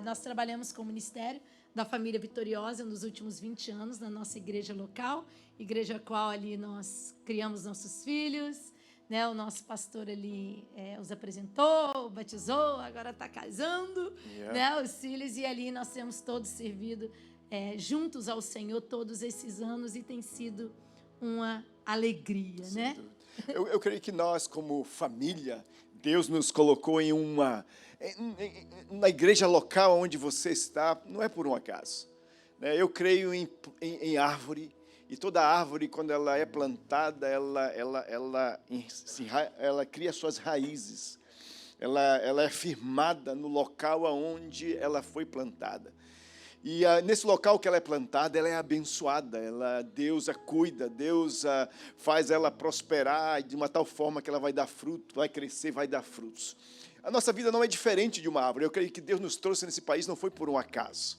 nós trabalhamos com o Ministério da Família Vitoriosa nos últimos 20 anos na nossa igreja local, igreja a qual ali nós criamos nossos filhos, né? O nosso pastor ali os apresentou, batizou, agora está casando, né? Os filhos, e ali nós temos todos servido juntos ao Senhor todos esses anos, e tem sido uma alegria, né? Eu creio que nós, como família, Deus nos colocou na igreja local onde você está, não é por um acaso, né? Eu creio em árvore, e toda árvore, quando ela é plantada, ela cria suas raízes, ela é firmada no local onde ela foi plantada. E nesse local que ela é plantada, ela é abençoada, Deus a cuida, Deus faz ela prosperar de uma tal forma que ela vai dar fruto, vai crescer, vai dar frutos. A nossa vida não é diferente de uma árvore. Eu creio que Deus nos trouxe nesse país não foi por um acaso.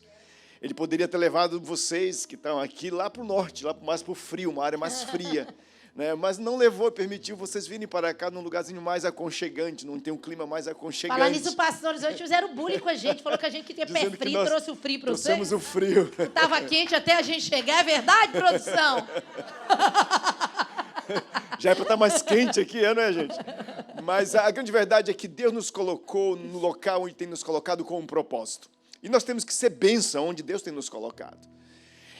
Ele poderia ter levado vocês que estão aqui lá para o norte, lá mais para o frio, uma área mais fria, né? Mas não levou, permitiu vocês virem para cá num lugarzinho mais aconchegante, não tem um clima mais aconchegante. Falando nisso, pastores hoje fizeram bullying com a gente, falou que a gente que tinha pé frio, trouxe o frio para vocês. Trouxemos o frio. Estava quente até a gente chegar, é verdade, produção? Já é para estar mais quente aqui, não é, gente? Mas a grande verdade é que Deus nos colocou no local onde tem nos colocado com um propósito. E nós temos que ser bênção onde Deus tem nos colocado.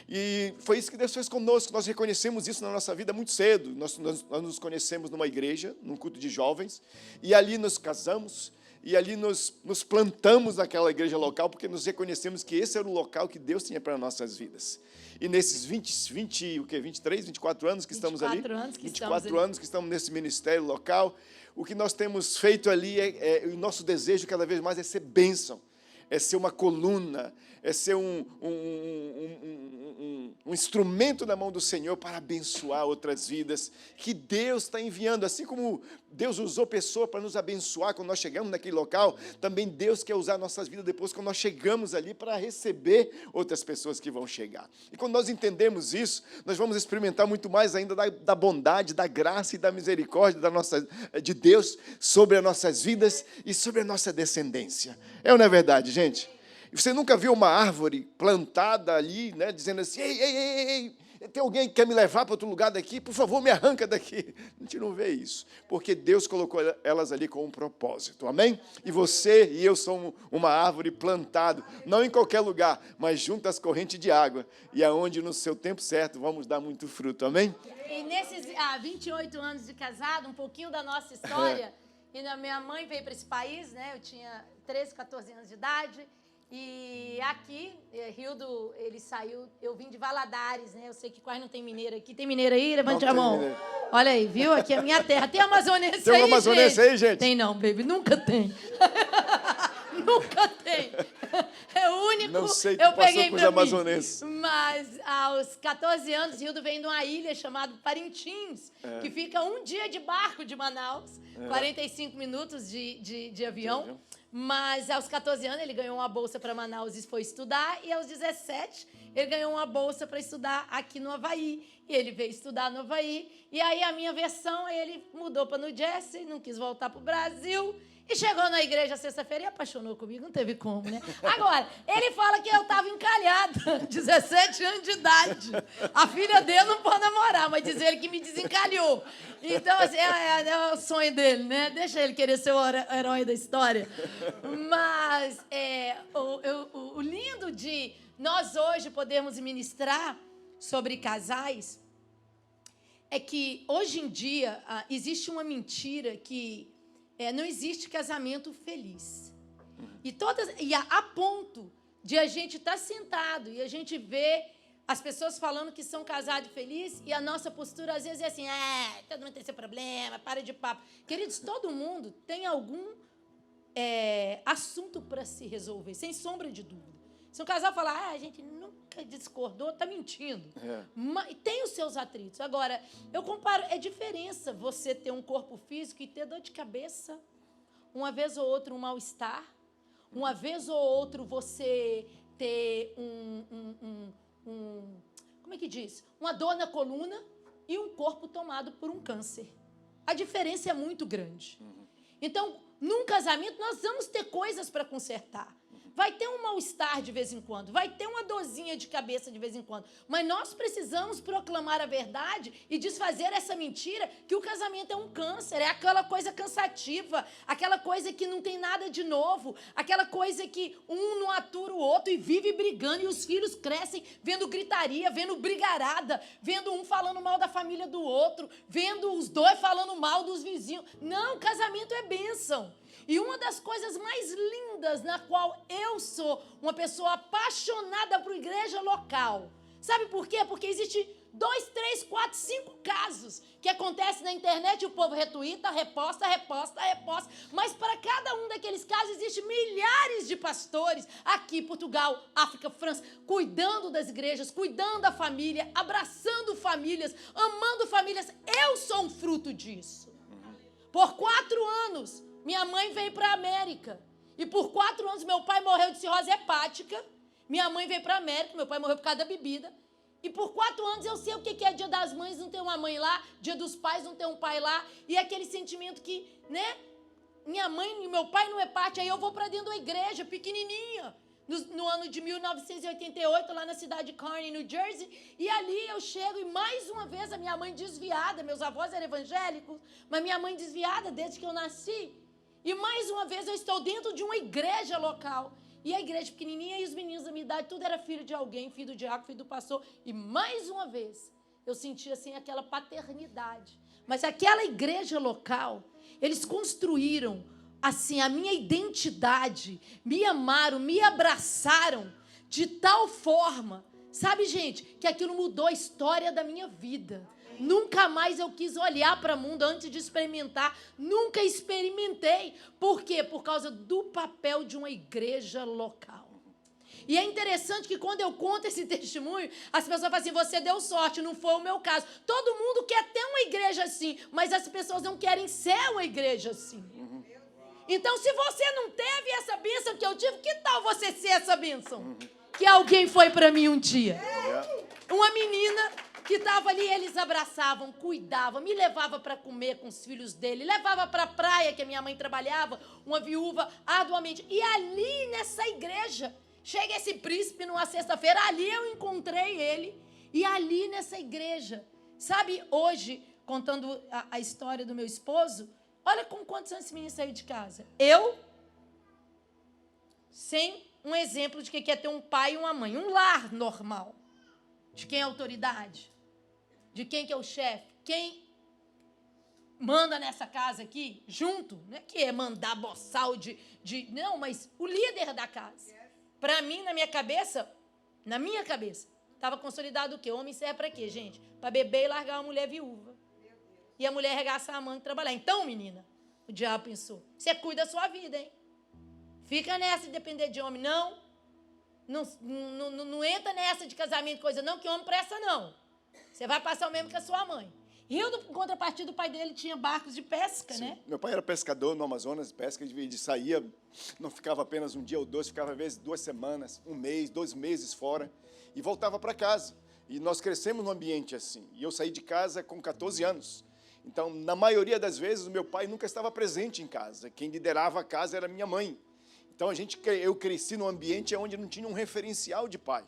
E foi isso que Deus fez conosco. Nós reconhecemos isso na nossa vida muito cedo. Nós nos conhecemos numa igreja, num culto de jovens, e ali nos casamos, e ali nos plantamos naquela igreja local, porque nos reconhecemos que esse era o local que Deus tinha para nossas vidas. E nesses 23, 24 anos que estamos ali, 24 anos que estamos nesse ministério local, o que nós temos feito ali o nosso desejo cada vez mais é ser bênção, é ser uma coluna, é ser um instrumento na mão do Senhor para abençoar outras vidas que Deus está enviando. Assim como Deus usou pessoa para nos abençoar quando nós chegamos naquele local, também Deus quer usar nossas vidas depois quando nós chegamos ali para receber outras pessoas que vão chegar. E quando nós entendemos isso, nós vamos experimentar muito mais ainda da bondade, da graça e da misericórdia de Deus sobre as nossas vidas e sobre a nossa descendência. É ou não é verdade, gente? Você nunca viu uma árvore plantada ali, né, dizendo assim, ei, tem alguém que quer me levar para outro lugar daqui? Por favor, me arranca daqui. A gente não vê isso, porque Deus colocou elas ali com um propósito, amém? E você e eu somos uma árvore plantada, não em qualquer lugar, mas junto às correntes de água, e aonde no seu tempo certo vamos dar muito fruto, amém? E nesses 28 anos de casado, um pouquinho da nossa história, e minha mãe veio para esse país, né? Eu tinha 13, 14 anos de idade. E aqui, Rildo, ele saiu, eu vim de Valadares, né? Eu sei que quase não tem mineiro aqui. Tem mineiro aí? Levante a mão. Mineiro. Olha aí, viu? Aqui é a minha terra. Tem amazonense aí, gente? Tem um amazonense aí, gente? Tem não, baby. Nunca tem. Nunca tem. É o único. Não sei que eu passou peguei com os amazonenses. Mas aos 14 anos, Rildo vem de uma ilha chamada Parintins, que fica um dia de barco de Manaus, 45 minutos de avião. Mas aos 14 anos ele ganhou uma bolsa para Manaus e foi estudar, e aos 17 ele ganhou uma bolsa para estudar aqui no Havaí. E ele veio estudar no Havaí, e aí a minha versão, ele mudou para New Jersey, não quis voltar para o Brasil, e chegou na igreja sexta-feira e apaixonou comigo, não teve como, né? Agora, ele fala que eu estava encalhada, 17 anos de idade. A filha dele não pode namorar, mas diz ele que me desencalhou. Então, assim, é o sonho dele, né? Deixa ele querer ser o herói da história. Mas o lindo de nós hoje podermos ministrar sobre casais é que, hoje em dia, existe uma mentira que não existe casamento feliz. E a ponto de a gente estar sentado e a gente ver as pessoas falando que são casados felizes, e a nossa postura, às vezes, é assim, todo mundo tem seu problema, para de papo. Queridos, todo mundo tem algum assunto para se resolver, sem sombra de dúvida. Se um casal falar, a gente nunca discordou, está mentindo. Mas tem os seus atritos. Agora, eu comparo, é diferença você ter um corpo físico e ter dor de cabeça, uma vez ou outra um mal-estar, uma vez ou outra você ter como é que diz? Uma dor na coluna e um corpo tomado por um câncer. A diferença é muito grande. Então, num casamento, nós vamos ter coisas para consertar. vai ter um mal-estar de vez em quando, vai ter uma dorzinha de cabeça de vez em quando, mas nós precisamos proclamar a verdade e desfazer essa mentira que o casamento é um câncer, é aquela coisa cansativa, aquela coisa que não tem nada de novo, aquela coisa que um não atura o outro e vive brigando e os filhos crescem vendo gritaria, vendo brigarada, vendo um falando mal da família do outro, vendo os dois falando mal dos vizinhos. Não, casamento é bênção. E uma das coisas mais lindas na qual eu sou uma pessoa apaixonada por igreja local. Sabe por quê? Porque existe 2, 3, 4, 5 casos que acontecem na internet e o povo retuita, reposta. Mas para cada um daqueles casos existem milhares de pastores aqui, Portugal, África, França, cuidando das igrejas, cuidando da família, abraçando famílias, amando famílias. Eu sou um fruto disso. Por 4 anos... minha mãe veio para a América. E por 4 anos, meu pai morreu de cirrose hepática. Minha mãe veio para a América, meu pai morreu por causa da bebida. E por 4 anos eu sei o que é dia das mães, não ter uma mãe lá, dia dos pais, não ter um pai lá. E aquele sentimento que, né? Minha mãe e meu pai não é parte, aí eu vou para dentro da igreja, pequenininha. No ano de 1988, lá na cidade de Kearney, New Jersey. E ali eu chego e mais uma vez a minha mãe desviada, meus avós eram evangélicos, mas minha mãe desviada desde que eu nasci. E mais uma vez eu estou dentro de uma igreja local. E a igreja pequenininha e os meninos da minha idade, tudo era filho de alguém, filho do diácono, filho do pastor. E mais uma vez eu senti assim aquela paternidade. Mas aquela igreja local, eles construíram assim a minha identidade, me amaram, me abraçaram de tal forma, sabe, gente, que aquilo mudou a história da minha vida. Nunca mais eu quis olhar para o mundo antes de experimentar. Nunca experimentei. Por quê? Por causa do papel de uma igreja local. E é interessante que quando eu conto esse testemunho, as pessoas falam assim, você deu sorte, não foi o meu caso. Todo mundo quer ter uma igreja assim, mas as pessoas não querem ser uma igreja assim. Então, se você não teve essa bênção que eu tive, que tal você ser essa bênção? Que alguém foi para mim um dia. Uma menina... que estava ali, eles abraçavam, cuidavam, me levava para comer com os filhos dele, levava para a praia, que a minha mãe trabalhava, uma viúva, arduamente. E ali, nessa igreja, chega esse príncipe numa sexta-feira, ali eu encontrei ele, e ali nessa igreja, sabe, hoje, contando a história do meu esposo, olha com quantos anos esse menino saiu de casa. Eu, sem um exemplo de que é ter um pai e uma mãe, um lar normal. De quem é a autoridade? De quem que é o chefe? Quem manda nessa casa aqui, junto? Não é que é mandar boçal não, mas o líder da casa. Para mim, na minha cabeça, estava consolidado o quê? O homem serve para quê, gente? Para beber e largar uma mulher viúva. E a mulher arregaçar a mão e trabalhar. Então, menina, o diabo pensou, você cuida da sua vida, hein? Fica nessa de depender de homem, não. Não entra nessa de casamento, coisa não, que homem presta não. Você vai passar o mesmo que a sua mãe. Rio, em contrapartida, o pai dele tinha barcos de pesca, sim, né? Meu pai era pescador no Amazonas, pesca, ele saía, não ficava apenas um dia ou dois, ficava às vezes 2 semanas, 1 mês, 2 meses fora, e voltava para casa. E nós crescemos num ambiente assim. E eu saí de casa com 14 anos. Então, na maioria das vezes, o meu pai nunca estava presente em casa. Quem liderava a casa era minha mãe. Então, eu cresci num ambiente onde não tinha um referencial de pai,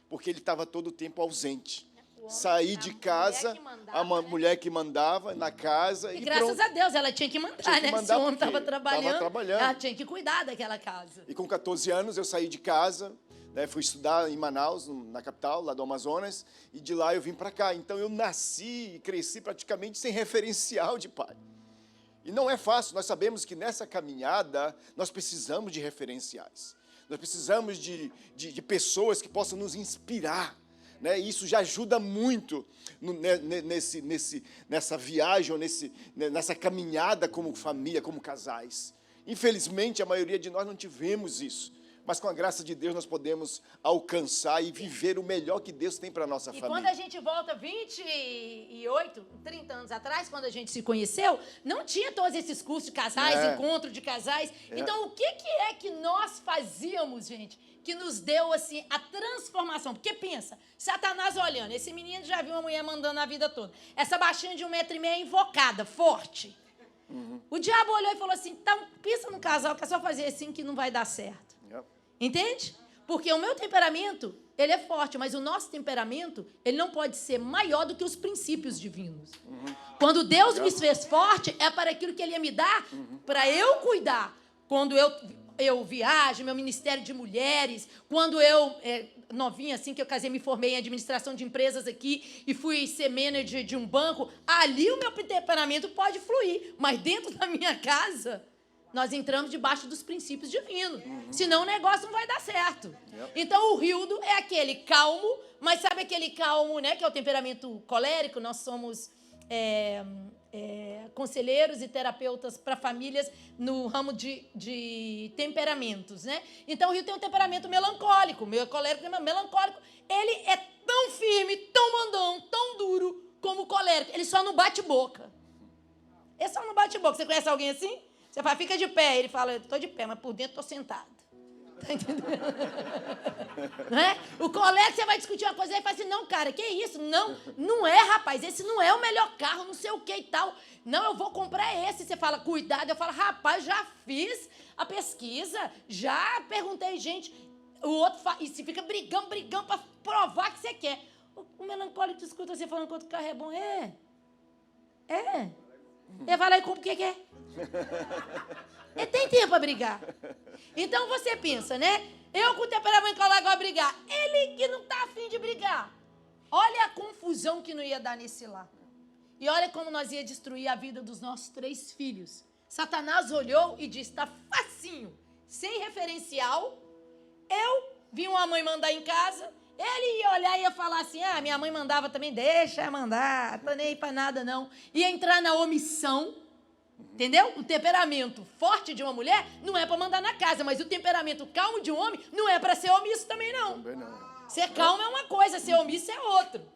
porque ele estava todo o tempo ausente. Saí de casa, a mulher que mandava na casa. E graças a Deus, ela tinha que mandar, né? Se o homem estava trabalhando, ela tinha que cuidar daquela casa. E com 14 anos eu saí de casa, né, fui estudar em Manaus, na capital, lá do Amazonas, e de lá eu vim para cá. Então eu nasci e cresci praticamente sem referencial de pai. E não é fácil, nós sabemos que nessa caminhada nós precisamos de referenciais. Nós precisamos de pessoas que possam nos inspirar. Né? Isso já ajuda muito nessa viagem, ou nessa caminhada como família, como casais. Infelizmente, a maioria de nós não tivemos isso. Mas com a graça de Deus nós podemos alcançar e viver o melhor que Deus tem para a nossa família. E quando a gente volta 28, 30 anos atrás, quando a gente se conheceu, não tinha todos esses cursos de casais, encontro de casais. Então, o que é que nós fazíamos, gente, que nos deu assim a transformação? Porque pensa, Satanás olhando, esse menino já viu uma mulher mandando a vida toda. Essa baixinha de 1,5 m invocada, forte. O diabo olhou e falou assim, então, pensa no casal que é só fazer assim que não vai dar certo. Entende? Porque o meu temperamento, ele é forte, mas o nosso temperamento, ele não pode ser maior do que os princípios divinos. Quando Deus me fez forte, é para aquilo que Ele ia me dar, para eu cuidar. Quando eu viajo, meu ministério de mulheres, quando eu, novinha assim, que eu casei, me formei em administração de empresas aqui e fui ser manager de um banco, ali o meu temperamento pode fluir, mas dentro da minha casa, nós entramos debaixo dos princípios divinos, senão o negócio não vai dar certo. Então, o Rildo é aquele calmo, mas sabe aquele calmo, né, que é o temperamento colérico? Nós somos conselheiros e terapeutas para famílias no ramo de temperamentos, né? Então, o Rildo tem um temperamento melancólico, meu colérico é melancólico. Ele é tão firme, tão mandão, tão duro como o colérico. Ele só não bate boca. Ele só não bate boca. Você conhece alguém assim? Você fala, fica de pé. Ele fala, eu estou de pé, mas por dentro estou sentado. Tá entendendo? Né? O colega, você vai discutir uma coisa, ele fala assim, não, cara, que isso? Não é, rapaz, esse não é o melhor carro, não sei o que e tal. Não, eu vou comprar esse. Você fala, cuidado. Eu falo, rapaz, já fiz a pesquisa, já perguntei, gente. O outro fala, e se fica brigando para provar que você quer. O melancólico escuta você falando que o outro carro é bom. Ele vai lá e compra o que quer. Ele tem tempo para brigar. Então você pensa, né? Eu com o temperamento lá agora brigar. Ele que não está afim de brigar. Olha a confusão que não ia dar nesse lar. E olha como nós ia destruir a vida dos nossos 3 filhos. Satanás olhou e disse, está facinho, sem referencial. Eu vi uma mãe mandar em casa. Ele ia olhar e ia falar assim, minha mãe mandava também, deixa eu mandar, tô nem aí pra nada não. Ia entrar na omissão, entendeu? O temperamento forte de uma mulher não é para mandar na casa, mas o temperamento calmo de um homem não é para ser omisso também não. Também não. Ser calmo é uma coisa, ser omisso é outra.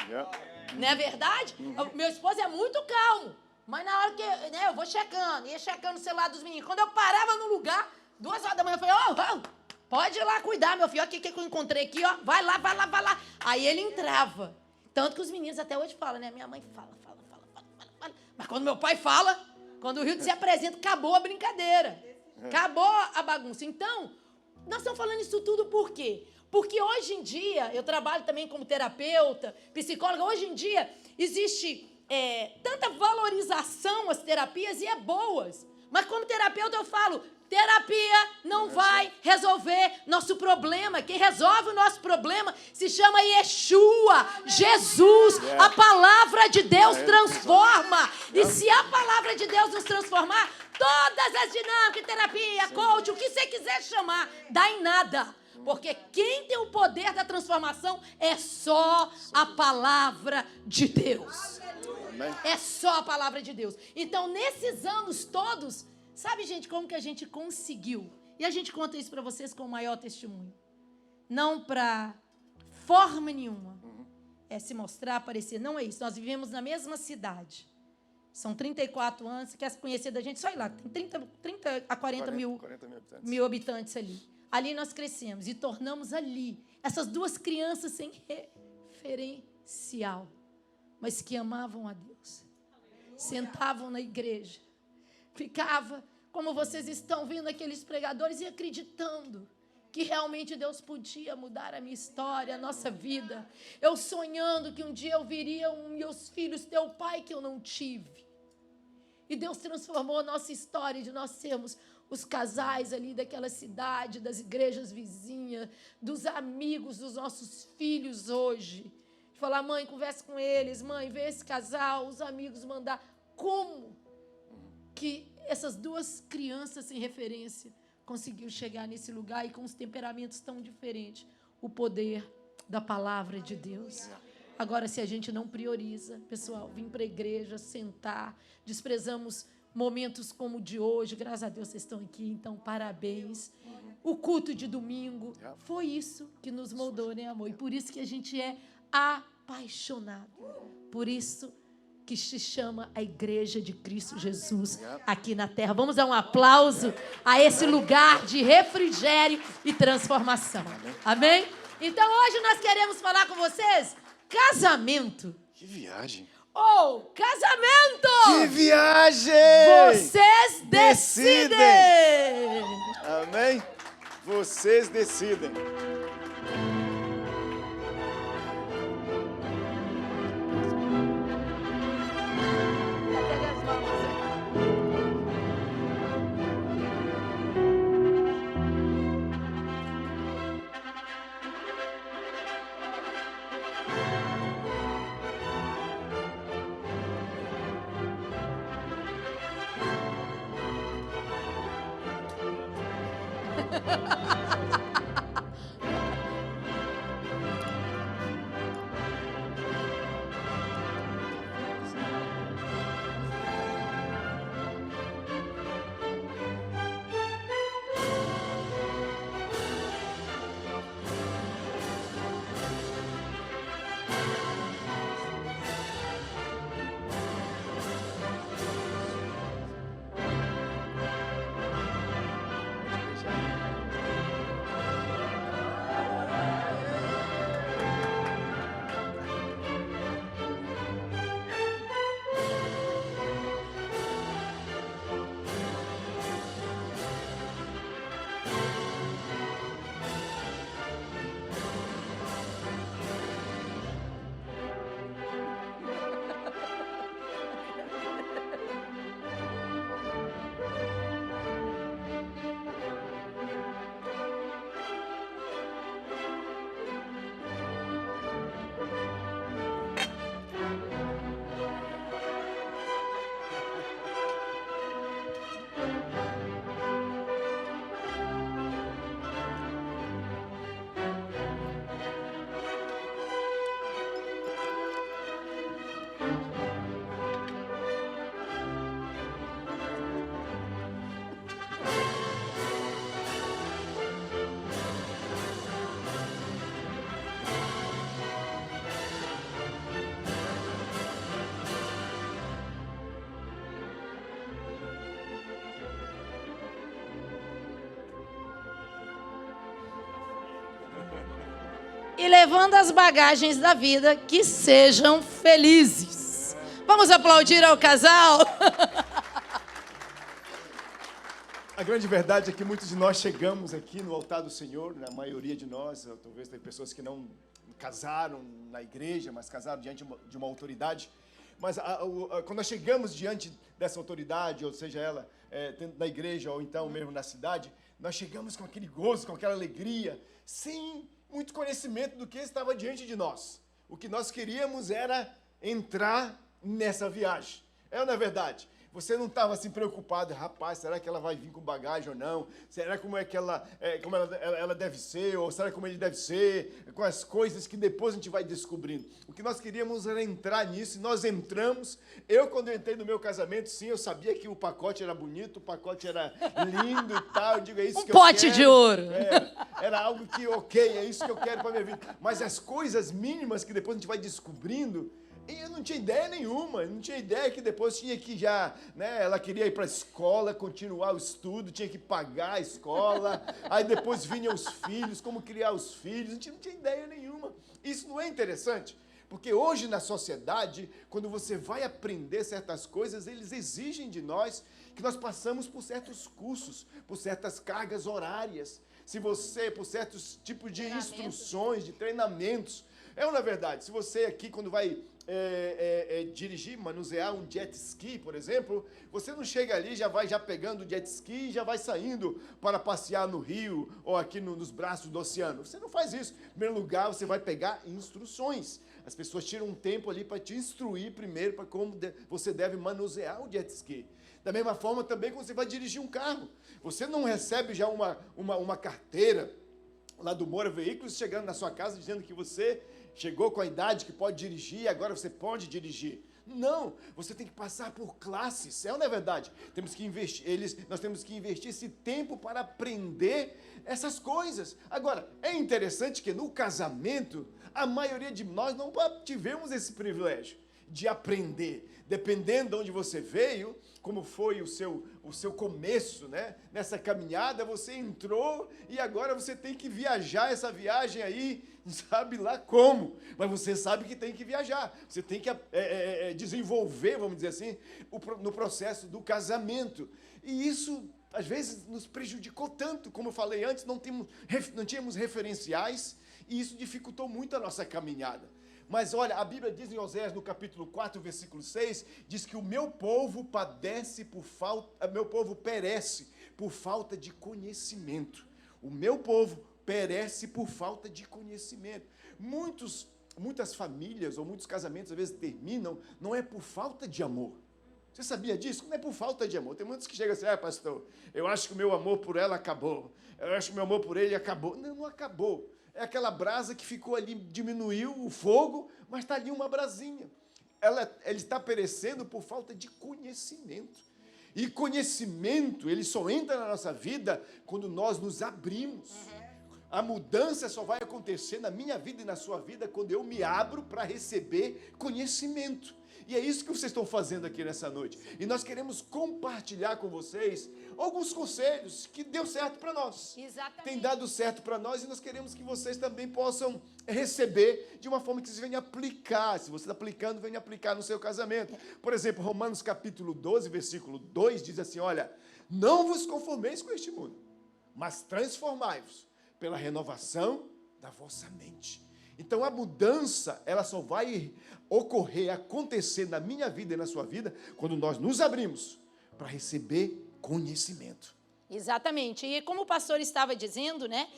Não é verdade? Meu esposo é muito calmo, mas na hora que eu vou checando, ia checando o celular dos meninos. Quando eu parava no lugar, 2 horas da manhã, eu falei, pode ir lá cuidar, meu filho. Olha o que eu encontrei aqui, ó. Vai lá. Aí ele entrava. Tanto que os meninos até hoje falam, né? Minha mãe fala. Mas quando meu pai fala, quando o Rildo se apresenta, acabou a brincadeira. Acabou a bagunça. Então, nós estamos falando isso tudo por quê? Porque hoje em dia, eu trabalho também como terapeuta, psicóloga, hoje em dia existe tanta valorização às terapias e boas. Mas como terapeuta eu falo, terapia não vai resolver nosso problema. Quem resolve o nosso problema se chama Yeshua, Jesus. A palavra de Deus transforma. E se a palavra de Deus nos transformar, todas as dinâmicas, terapia, coach, o que você quiser chamar, dá em nada. Porque quem tem o poder da transformação é só a palavra de Deus. É só a palavra de Deus. Então, nesses anos todos, sabe, gente, como que a gente conseguiu? E a gente conta isso para vocês com o maior testemunho. Não para forma nenhuma. Se mostrar, aparecer. Não é isso. Nós vivemos na mesma cidade. São 34 anos. Você quer conhecer da gente? Só ir lá. Tem 30 a 40 mil habitantes ali. Ali nós crescemos e tornamos ali essas 2 crianças sem referencial, mas que amavam a Deus. Sentavam na igreja. Ficava, como vocês estão vendo aqueles pregadores, e acreditando que realmente Deus podia mudar a minha história, a nossa vida. Eu sonhando que um dia eu viria meus filhos ter o pai que eu não tive. E Deus transformou a nossa história de nós sermos os casais ali daquela cidade, das igrejas vizinhas, dos amigos dos nossos filhos hoje. De falar, mãe, conversa com eles, mãe, vê esse casal, os amigos mandar. Como que essas 2 crianças sem referência conseguiu chegar nesse lugar e com os temperamentos tão diferentes? O poder da palavra de Deus. Agora, se a gente não prioriza, pessoal, vir para a igreja, sentar, desprezamos momentos como o de hoje, graças a Deus vocês estão aqui, então parabéns. O culto de domingo, foi isso que nos moldou, né, amor? E por isso que a gente é apaixonado. Por isso que se chama a Igreja de Cristo Jesus aqui na terra. Vamos dar um aplauso a esse lugar de refrigério e transformação. Amém? Então hoje nós queremos falar com vocês casamento. Que viagem. Casamento! Que viagem! Vocês decidem! Amém? Vocês decidem. Pegue as mãos, e levando as bagagens da vida, que sejam felizes. Vamos aplaudir ao casal? A grande verdade é que muitos de nós chegamos aqui no altar do Senhor, a maioria de nós, talvez tem pessoas que não casaram na igreja, mas casaram diante de uma autoridade. Mas quando nós chegamos diante dessa autoridade, ou seja, ela na igreja ou então mesmo na cidade, nós chegamos com aquele gozo, com aquela alegria, sem muito conhecimento do que estava diante de nós. O que nós queríamos era entrar nessa viagem. É ou não é verdade? Você não estava assim preocupado, rapaz, será que ela vai vir com bagagem ou não? Será como é que ela deve ser? Ou será como ele deve ser? Com as coisas que depois a gente vai descobrindo. O que nós queríamos era entrar nisso, e nós entramos. Quando eu entrei no meu casamento, sim, eu sabia que o pacote era bonito, o pacote era lindo e tal. Eu digo, é isso que eu quero. Um pote de ouro. Era algo que, ok, é isso que eu quero para minha vida. Mas as coisas mínimas que depois a gente vai descobrindo, e eu não tinha ideia nenhuma, não tinha ideia que depois tinha que já, ela queria ir para a escola, continuar o estudo, tinha que pagar a escola, aí depois vinham os filhos, como criar os filhos, a gente não tinha ideia nenhuma. Isso não é interessante? Porque hoje na sociedade, quando você vai aprender certas coisas, eles exigem de nós que nós passamos por certos cursos, por certas cargas horárias, por certos tipos de instruções, de treinamentos. É ou não é verdade? Se você aqui, quando vai dirigir, manusear um jet ski, por exemplo, você não chega ali, já vai pegando o jet ski e já vai saindo para passear no rio ou aqui nos braços do oceano. Você não faz isso. Em primeiro lugar, você vai pegar instruções. As pessoas tiram um tempo ali para te instruir primeiro para como você deve manusear o jet ski. Da mesma forma também quando você vai dirigir um carro. Você não recebe já uma carteira lá do Moura Veículos chegando na sua casa dizendo que você chegou com a idade que pode dirigir e agora você pode dirigir. Não, você tem que passar por classes, é ou não é verdade? Nós temos que investir esse tempo para aprender essas coisas. Agora, é interessante que no casamento, a maioria de nós não tivemos esse privilégio de aprender. Dependendo de onde você veio, como foi o seu começo, nessa caminhada, você entrou e agora você tem que viajar essa viagem aí, sabe lá como, mas você sabe que tem que viajar, você tem que desenvolver, vamos dizer assim, no processo do casamento. E isso às vezes nos prejudicou tanto, como eu falei antes, não tínhamos referenciais, e isso dificultou muito a nossa caminhada. Mas olha, a Bíblia diz em Oséias, no capítulo 4, versículo 6, diz que o meu povo perece por falta de conhecimento. O meu povo perece por falta de conhecimento. Muitas famílias ou muitos casamentos às vezes terminam, não é por falta de amor. Você sabia disso? Não é por falta de amor. Tem muitos que chegam assim, pastor, eu acho que o meu amor por ela acabou. Eu acho que o meu amor por ele acabou. Não, não acabou. É aquela brasa que ficou ali, diminuiu o fogo, mas está ali uma brasinha. Ele está perecendo por falta de conhecimento. E conhecimento, ele só entra na nossa vida quando nós nos abrimos. A mudança só vai acontecer na minha vida e na sua vida quando eu me abro para receber conhecimento. E é isso que vocês estão fazendo aqui nessa noite. E nós queremos compartilhar com vocês alguns conselhos que deu certo para nós. Exatamente. Tem dado certo para nós e nós queremos que vocês também possam receber de uma forma que vocês venham aplicar. Se você está aplicando, venha aplicar no seu casamento. Por exemplo, Romanos capítulo 12, versículo 2 diz assim, olha, não vos conformeis com este mundo, mas transformai-vos pela renovação da vossa mente. Então, a mudança, ela só vai ocorrer, acontecer na minha vida e na sua vida, quando nós nos abrimos para receber conhecimento. Exatamente. E como o pastor estava dizendo, né?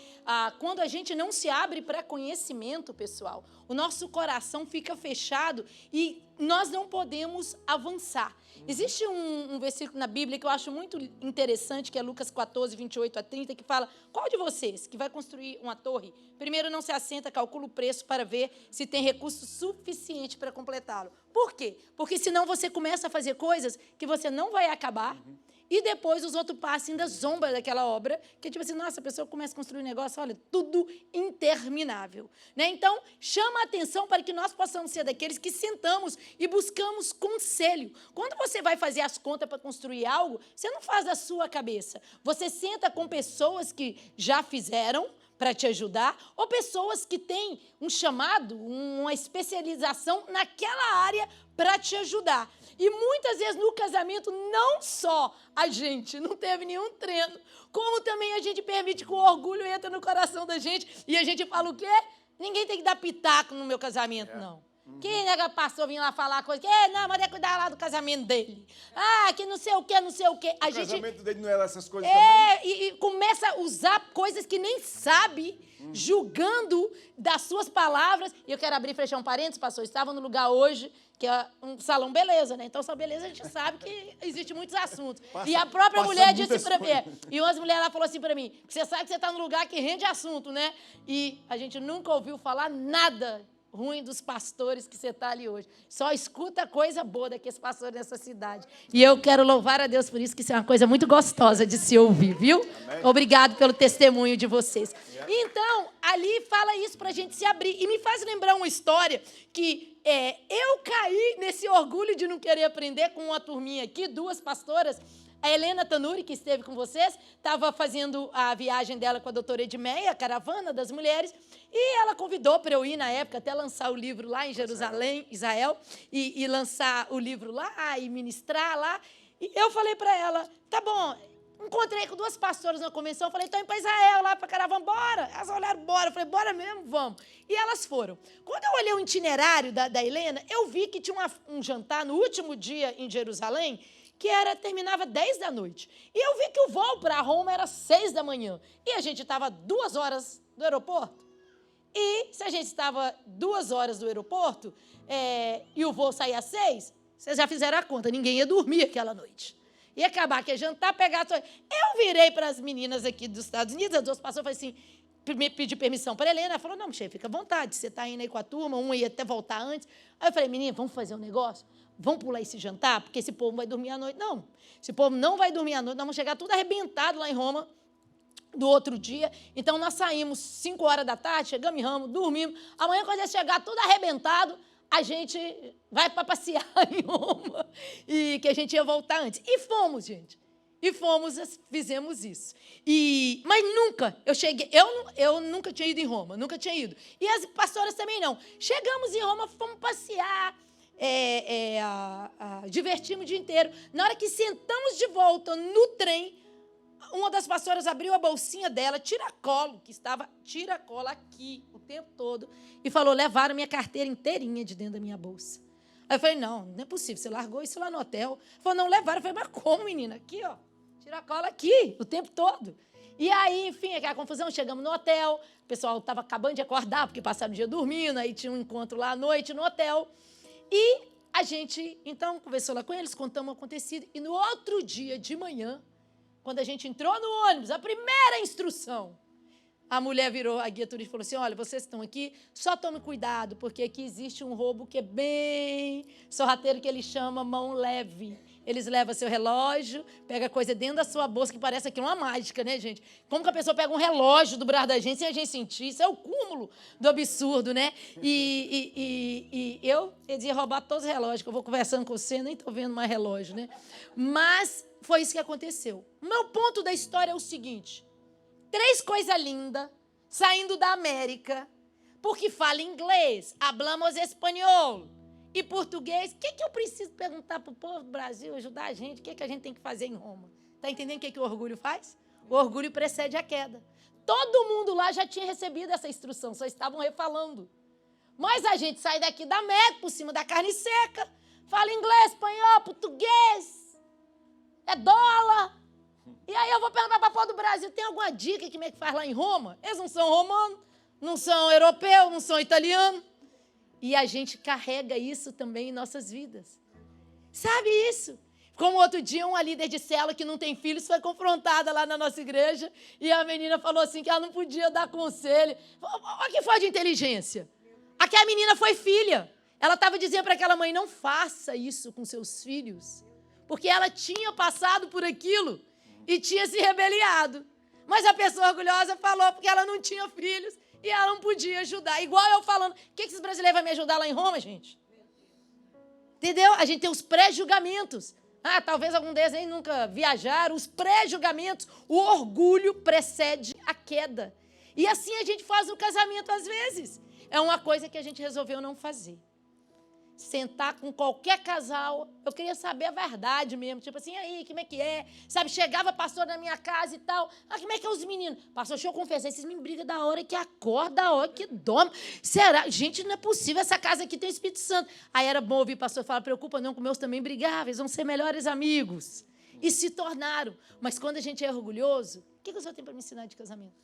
Quando a gente não se abre para conhecimento, pessoal, o nosso coração fica fechado e nós não podemos avançar. Existe um versículo na Bíblia que eu acho muito interessante, que é Lucas 14, 28 a 30, que fala, qual de vocês que vai construir uma torre, primeiro não se assenta, calcula o preço para ver se tem recurso suficiente para completá-lo. Por quê? Porque senão você começa a fazer coisas que você não vai acabar, e depois os outros passam e ainda zombam daquela obra, que tipo assim, nossa, a pessoa começa a construir um negócio, olha, tudo interminável. Né? Então, chama a atenção para que nós possamos ser daqueles que sentamos e buscamos conselho. Quando você vai fazer as contas para construir algo, você não faz da sua cabeça. Você senta com pessoas que já fizeram, para te ajudar, ou pessoas que têm um chamado, uma especialização naquela área para te ajudar. E muitas vezes no casamento, não só a gente não teve nenhum treino, como também a gente permite que o orgulho entre no coração da gente e a gente fala o quê? Ninguém tem que dar pitaco no meu casamento, não. Quem é que passou vir lá falar coisa? Não, mas é cuidar lá do casamento dele. Que não sei o quê, não sei o quê. O casamento dele não era essas coisas também? E começa a usar coisas que nem sabe, julgando das suas palavras. E eu quero abrir e fechar um parênteses, pastor. Estava no lugar hoje, que é um salão beleza, né? Então, salão beleza, a gente sabe que existem muitos assuntos. E a própria mulher disse para mim, e umas mulheres lá falou assim para mim, você sabe que você está no lugar que rende assunto, né? E a gente nunca ouviu falar nada ruim dos pastores que você está ali hoje. Só escuta coisa boa daqueles pastores nessa cidade. E eu quero louvar a Deus por isso, que isso é uma coisa muito gostosa de se ouvir, viu? Amém. Obrigado pelo testemunho de vocês. Então, ali fala isso para a gente se abrir. E me faz lembrar uma história que eu caí nesse orgulho de não querer aprender com uma turminha aqui, duas pastoras. A Helena Tanuri, que esteve com vocês, estava fazendo a viagem dela com a doutora Edmeia, a caravana das mulheres, e ela convidou para eu ir, na época, até lançar o livro lá em Jerusalém, Israel, e lançar o livro lá, e ministrar lá. E eu falei para ela, tá bom, encontrei com duas pastoras na convenção, falei, estou indo para Israel, lá para a caravana, bora. Elas olharam, bora. Eu falei, bora mesmo, vamos. E elas foram. Quando eu olhei o itinerário da Helena, eu vi que tinha um jantar no último dia em Jerusalém, que terminava 10 da noite. E eu vi que o voo para Roma era 6 da manhã. E a gente estava 2 horas do aeroporto. E se a gente estava 2 horas do aeroporto e o voo saía às 6, vocês já fizeram a conta, ninguém ia dormir aquela noite. Ia acabar que ia jantar, pegar... Eu virei para as meninas aqui dos Estados Unidos, as duas passaram e falei assim, pedi permissão para a Helena, ela falou, não, chefe, fica à vontade, você está indo aí com a turma, uma ia até voltar antes. Aí eu falei, menina, vamos fazer um negócio? Vamos pular esse jantar? Porque esse povo vai dormir à noite. Não, esse povo não vai dormir à noite, nós vamos chegar tudo arrebentado lá em Roma do outro dia. Então, nós saímos 5 horas da tarde, chegamos em Roma, dormimos. Amanhã, quando chegar tudo arrebentado, a gente vai para passear em Roma, e que a gente ia voltar antes. E fomos, gente. E fomos, fizemos isso. Mas nunca, eu nunca tinha ido em Roma, nunca tinha ido. E as pastoras também não. Chegamos em Roma, fomos passear, divertimos o dia inteiro. Na hora que sentamos de volta no trem, uma das pastoras abriu a bolsinha dela, tiracolo, que estava tiracolo aqui o tempo todo, e falou, levaram minha carteira inteirinha de dentro da minha bolsa. Aí eu falei, não é possível, você largou isso lá no hotel. Falou, não, levaram. Eu falei, mas como, menina? Aqui, ó, tiracolo aqui, o tempo todo. E aí, enfim, aquela confusão, chegamos no hotel, o pessoal estava acabando de acordar, porque passaram o dia dormindo, aí tinha um encontro lá à noite no hotel. E a gente, então, conversou lá com eles, contamos o acontecido, e no outro dia de manhã, quando a gente entrou no ônibus, a primeira instrução, a mulher virou, a guia turística falou assim, olha, vocês estão aqui, só tome cuidado, porque aqui existe um roubo que é bem sorrateiro, que ele chama mão leve. Eles levam seu relógio, pega coisa dentro da sua bolsa, que parece aqui uma mágica, né, gente? Como que a pessoa pega um relógio do braço da gente sem a gente sentir? Isso é o cúmulo do absurdo, né? Eles iam roubar todos os relógios, que eu vou conversando com você, nem estou vendo mais relógio, né? Mas foi isso que aconteceu. O meu ponto da história é o seguinte, 3 coisas lindas saindo da América, porque fala inglês, hablamos espanhol, e português. O que eu preciso perguntar para o povo do Brasil, ajudar a gente? O que a gente tem que fazer em Roma? Está entendendo o que o orgulho faz? O orgulho precede a queda. Todo mundo lá já tinha recebido essa instrução, só estavam refalando. Mas a gente sai daqui da América, por cima da carne seca, fala inglês, espanhol, português, é dólar. E aí eu vou perguntar para o povo do Brasil, tem alguma dica que como é que faz lá em Roma? Eles não são romanos, não são europeus, não são italianos. E a gente carrega isso também em nossas vidas. Sabe isso? Como outro dia, uma líder de célula que não tem filhos foi confrontada lá na nossa igreja e a menina falou assim que ela não podia dar conselho. Olha que foi de inteligência. Aquela menina foi filha. Ela estava dizendo para aquela mãe, não faça isso com seus filhos. Porque ela tinha passado por aquilo e tinha se rebeliado. Mas a pessoa orgulhosa falou porque ela não tinha filhos e ela não podia ajudar. Igual eu falando, o que esses brasileiros vão me ajudar lá em Roma, gente? Entendeu? A gente tem os pré-julgamentos. Talvez algum deles aí nunca viajaram. Os pré-julgamentos, o orgulho precede a queda. E assim a gente faz no casamento às vezes. É uma coisa que a gente resolveu não fazer. Sentar com qualquer casal, eu queria saber a verdade mesmo, tipo assim, aí, como é que é? Sabe, chegava pastor na minha casa e tal, como é que é os meninos? Pastor, deixa eu confessar, esses meninos brigam da hora que acorda, da hora que dorme. Será? Gente, não é possível, essa casa aqui tem o Espírito Santo. Aí era bom ouvir o pastor falar, preocupa não, com meus também brigavam, eles vão ser melhores amigos. E se tornaram. Mas quando a gente é orgulhoso, o que o senhor tem para me ensinar de casamento?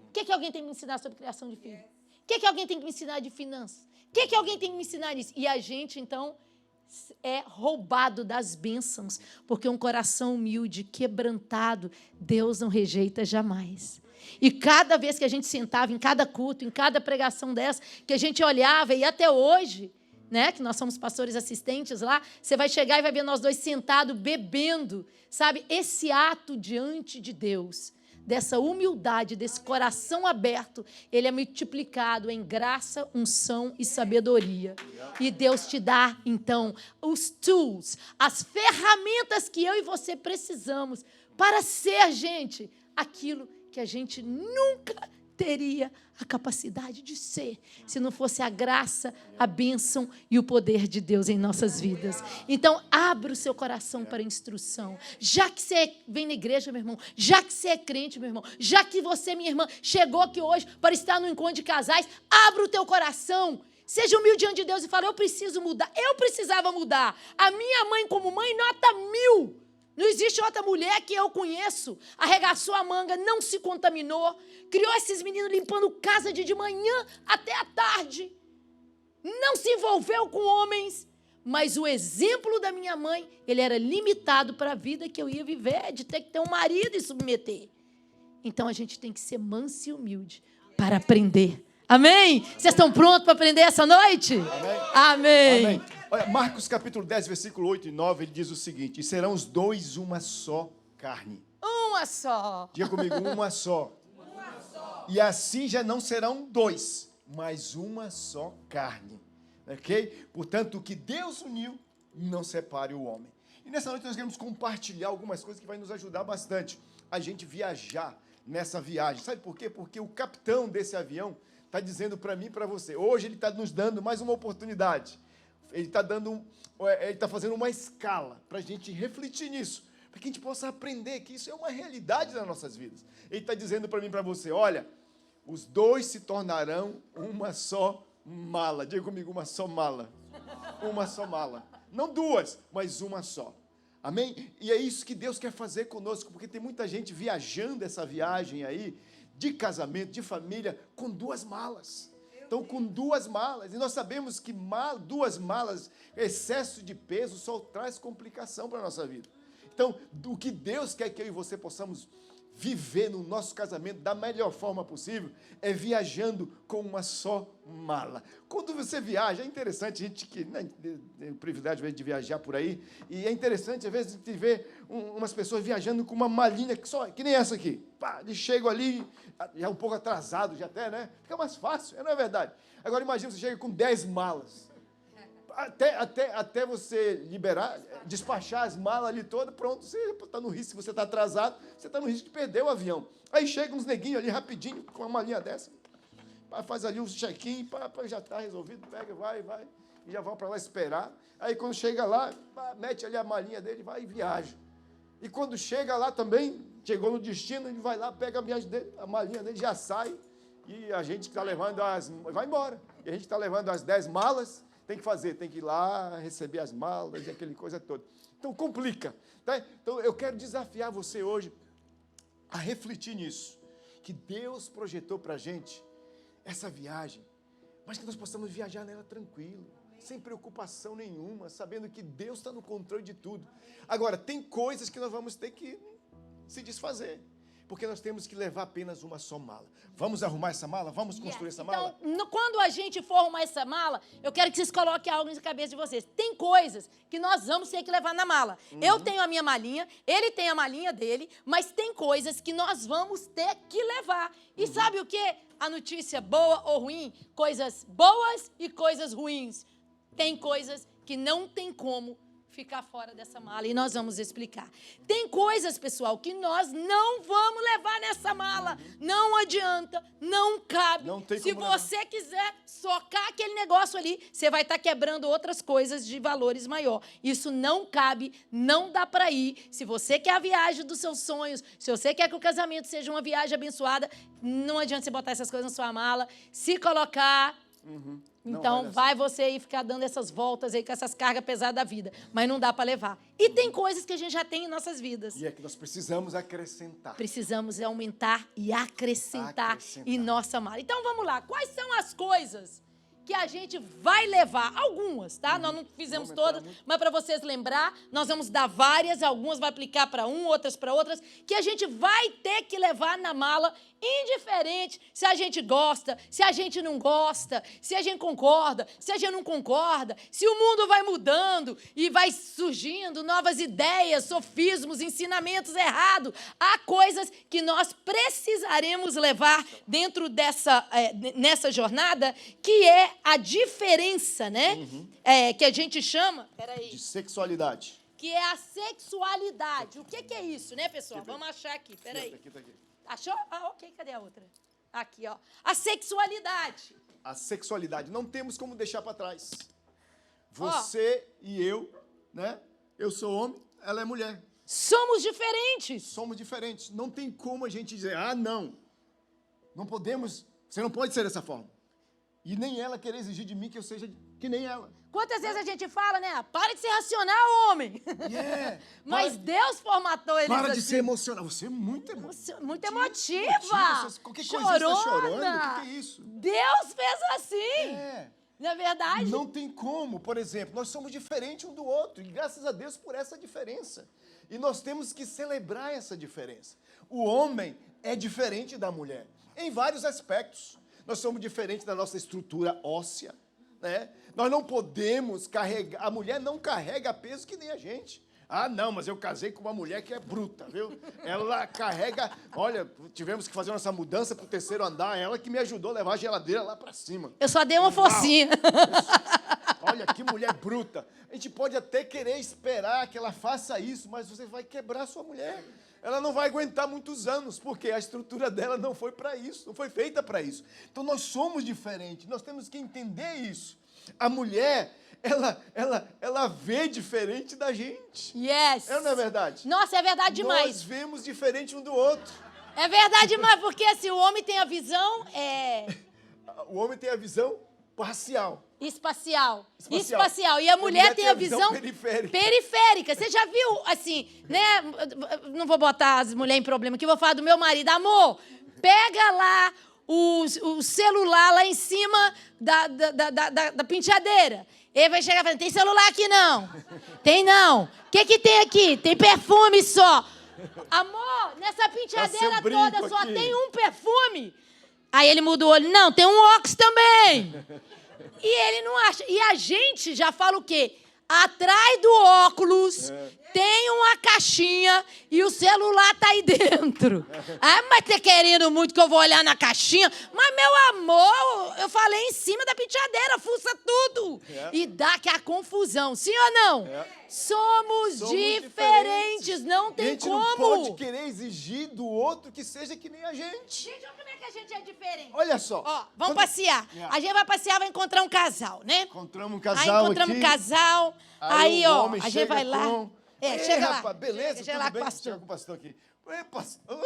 O que alguém tem que me ensinar sobre criação de filho? O que alguém tem que me ensinar de finanças? O que alguém tem que me ensinar nisso? E a gente, então, é roubado das bênçãos, porque um coração humilde, quebrantado, Deus não rejeita jamais. E cada vez que a gente sentava, em cada culto, em cada pregação dessa, que a gente olhava, e até hoje, né, que nós somos pastores assistentes lá, você vai chegar e vai ver nós dois sentados, bebendo, sabe? Esse ato diante de Deus, dessa humildade, desse coração aberto, ele é multiplicado em graça, unção e sabedoria. E Deus te dá, então, os tools, as ferramentas que eu e você precisamos para ser, gente, aquilo que a gente nunca teria a capacidade de ser, se não fosse a graça, a bênção e o poder de Deus em nossas vidas. Então, abra o seu coração para a instrução. Já que você vem na igreja, meu irmão, já que você é crente, meu irmão, já que você, minha irmã, chegou aqui hoje para estar no encontro de casais, abra o teu coração. Seja humilde diante de Deus e fala, eu preciso mudar. Eu precisava mudar. A minha mãe, como mãe, nota 1000. Não existe outra mulher que eu conheço. Arregaçou a manga, não se contaminou. Criou esses meninos limpando casa de manhã até a tarde. Não se envolveu com homens. Mas o exemplo da minha mãe, ele era limitado para a vida que eu ia viver, de ter que ter um marido e submeter. Então, a gente tem que ser manso e humilde para aprender. Amém? Vocês estão prontos para aprender essa noite? Amém. Amém. Amém. Olha, Marcos capítulo 10, versículo 8 e 9, ele diz o seguinte, e serão os dois uma só carne. Uma só. Diga comigo, uma só. Uma só. E assim já não serão dois, mas uma só carne. Ok? Portanto, o que Deus uniu, não separe o homem. E nessa noite nós queremos compartilhar algumas coisas que vai nos ajudar bastante a gente viajar nessa viagem. Sabe por quê? Porque o capitão desse avião está dizendo para mim e para você, hoje ele está nos dando mais uma oportunidade. Ele está fazendo uma escala para a gente refletir nisso, para para que a gente possa aprender que isso é uma realidade nas nossas vidas. Ele está dizendo para mim e para você, olha, os dois se tornarão uma só mala. Diga comigo, uma só mala. Uma só mala. Não duas, mas uma só. Amém? E é isso que Deus quer fazer conosco, porque tem muita gente viajando essa viagem aí, de casamento, de família, com duas malas. Então, com duas malas. E nós sabemos que duas malas, excesso de peso, só traz complicação para a nossa vida. Então, o que Deus quer que eu e você possamos viver no nosso casamento da melhor forma possível é viajando com uma só mala. Quando você viaja, é interessante, a gente que tem o privilégio de viajar por aí, e é interessante, às vezes, a gente ver umas pessoas viajando com uma malinha que nem essa aqui. Pá, eles chegam ali, já um pouco atrasado, já até, né? Fica mais fácil, não é verdade? Agora, imagina, você chega com 10 malas. Até você liberar, despachar as malas ali todas, pronto, você está no risco, se você está atrasado, você está no risco de perder o avião. Aí chega uns neguinhos ali rapidinho, com uma malinha dessa, faz ali um check-in, já está resolvido, pega, vai, e já vão para lá esperar. Aí quando chega lá, mete ali a malinha dele, vai e viaja. E quando chega lá também, chegou no destino, ele vai lá, pega a viagem dele, a malinha dele já sai, e a gente que está levando vai embora. E a gente está levando as 10 malas, tem que ir lá, receber as malas e aquele coisa toda. Então, complica. Tá? Então, eu quero desafiar você hoje a refletir nisso. Que Deus projetou para a gente essa viagem, mas que nós possamos viajar nela tranquilo, sem preocupação nenhuma, sabendo que Deus está no controle de tudo. Agora, tem coisas que nós vamos ter que se desfazer, porque nós temos que levar apenas uma só mala. Vamos arrumar essa mala? Vamos construir essa mala? Então, quando a gente for arrumar essa mala, eu quero que vocês coloquem algo na cabeça de vocês. Tem coisas que nós vamos ter que levar na mala. Eu tenho a minha malinha, ele tem a malinha dele, mas tem coisas que nós vamos ter que levar. E sabe o quê? A notícia boa ou ruim? Coisas boas e coisas ruins. Tem coisas que não tem como ficar fora dessa mala, e nós vamos explicar. Tem coisas, pessoal, que nós não vamos levar nessa mala. Não adianta, não cabe. Não tem Se como você quiser socar aquele negócio ali, você vai estar quebrando outras coisas de valores maior. Isso não cabe, não dá para ir. Se você quer a viagem dos seus sonhos, se você quer que o casamento seja uma viagem abençoada, não adianta você botar essas coisas na sua mala. Se colocar... Então, vai você aí ficar dando essas voltas aí com essas cargas pesadas da vida. Mas não dá para levar. E tem coisas que a gente já tem em nossas vidas. E é que nós precisamos acrescentar. Precisamos aumentar e acrescentar em nossa mala. Então, vamos lá. Quais são as coisas que a gente vai levar? Algumas, tá? Nós não fizemos todas, mas para vocês lembrar, nós vamos dar várias. Algumas vai aplicar para outras para outras, que a gente vai ter que levar na mala, indiferente se a gente gosta, se a gente não gosta, se a gente concorda, se a gente não concorda, se o mundo vai mudando e vai surgindo novas ideias, sofismos, ensinamentos errados. Há coisas que nós precisaremos levar dentro nessa jornada, que é a diferença, né? Que a gente chama... De sexualidade. Que é a sexualidade. O que é isso, né, pessoal? Vamos achar aqui, peraí. Tá aqui. Achou? Ah, ok. Cadê a outra? Aqui, ó. A sexualidade. A sexualidade. Não temos como deixar para trás. Você e eu, né? Eu sou homem, ela é mulher. Somos diferentes. Somos diferentes. Não tem como a gente dizer, não. Não podemos, você não pode ser dessa forma. E nem ela querer exigir de mim que eu seja que nem ela. Quantas vezes a gente fala, né? Para de ser racional, homem. Mas Deus formatou eles Para assim. de ser emocional. Você é muito emotiva. Muito emotiva. Qualquer coisa você está chorando. O que é isso? Deus fez assim. Não é verdade? Não tem como. Por exemplo, nós somos diferentes um do outro. E graças a Deus por essa diferença. E nós temos que celebrar essa diferença. O homem é diferente da mulher. Em vários aspectos. Nós somos diferentes da nossa estrutura óssea. Né? Nós não podemos carregar, a mulher não carrega peso que nem a gente. Não, mas eu casei com uma mulher que é bruta, viu? Ela carrega, olha, tivemos que fazer nossa mudança para o 3º andar, ela que me ajudou a levar a geladeira lá para cima. Eu só dei uma forcinha. Olha, que mulher bruta. A gente pode até querer esperar que ela faça isso, mas você vai quebrar a sua mulher. ela não vai aguentar muitos anos, porque a estrutura dela não foi para isso, não foi feita para isso. Então nós somos diferentes, nós temos que entender isso. A mulher, ela vê diferente da gente. Yes. Não é verdade? Nossa, é verdade demais. Nós vemos diferente um do outro. É verdade demais, porque assim, o homem tem a visão O homem tem a visão parcial. Espacial. E a mulher tem a visão periférica. Você já viu, assim, né? Não vou botar as mulheres em problema aqui, vou falar do meu marido. Amor, pega lá o celular lá em cima da penteadeira. Ele vai chegar e falar, tem celular aqui não. Tem não. O que tem aqui? Tem perfume só. Amor, nessa penteadeira toda só tem um perfume. Aí ele muda o olho. Não, tem um óculos também. E ele não acha. E a gente já fala o quê? Atrás do óculos tem uma caixinha e o celular tá aí dentro. Ah, mas tá querendo muito que eu vou olhar na caixinha? Mas, meu amor, eu falei em cima da penteadeira, fuça tudo. E dá que a confusão, sim ou não? Somos diferentes, não tem como. A gente não pode querer exigir do outro que seja que nem a gente. Gente, olha como é que a gente é diferente. Olha só. Ó, vamos passear. A gente vai passear, vai encontrar um casal, né? Encontramos um casal Aí encontramos um casal. Aí, ó, a gente vai lá. Chega rapaz, lá. Beleza, chega lá com o bem? pastor. Chega com o pastor aqui. Oi, pastor.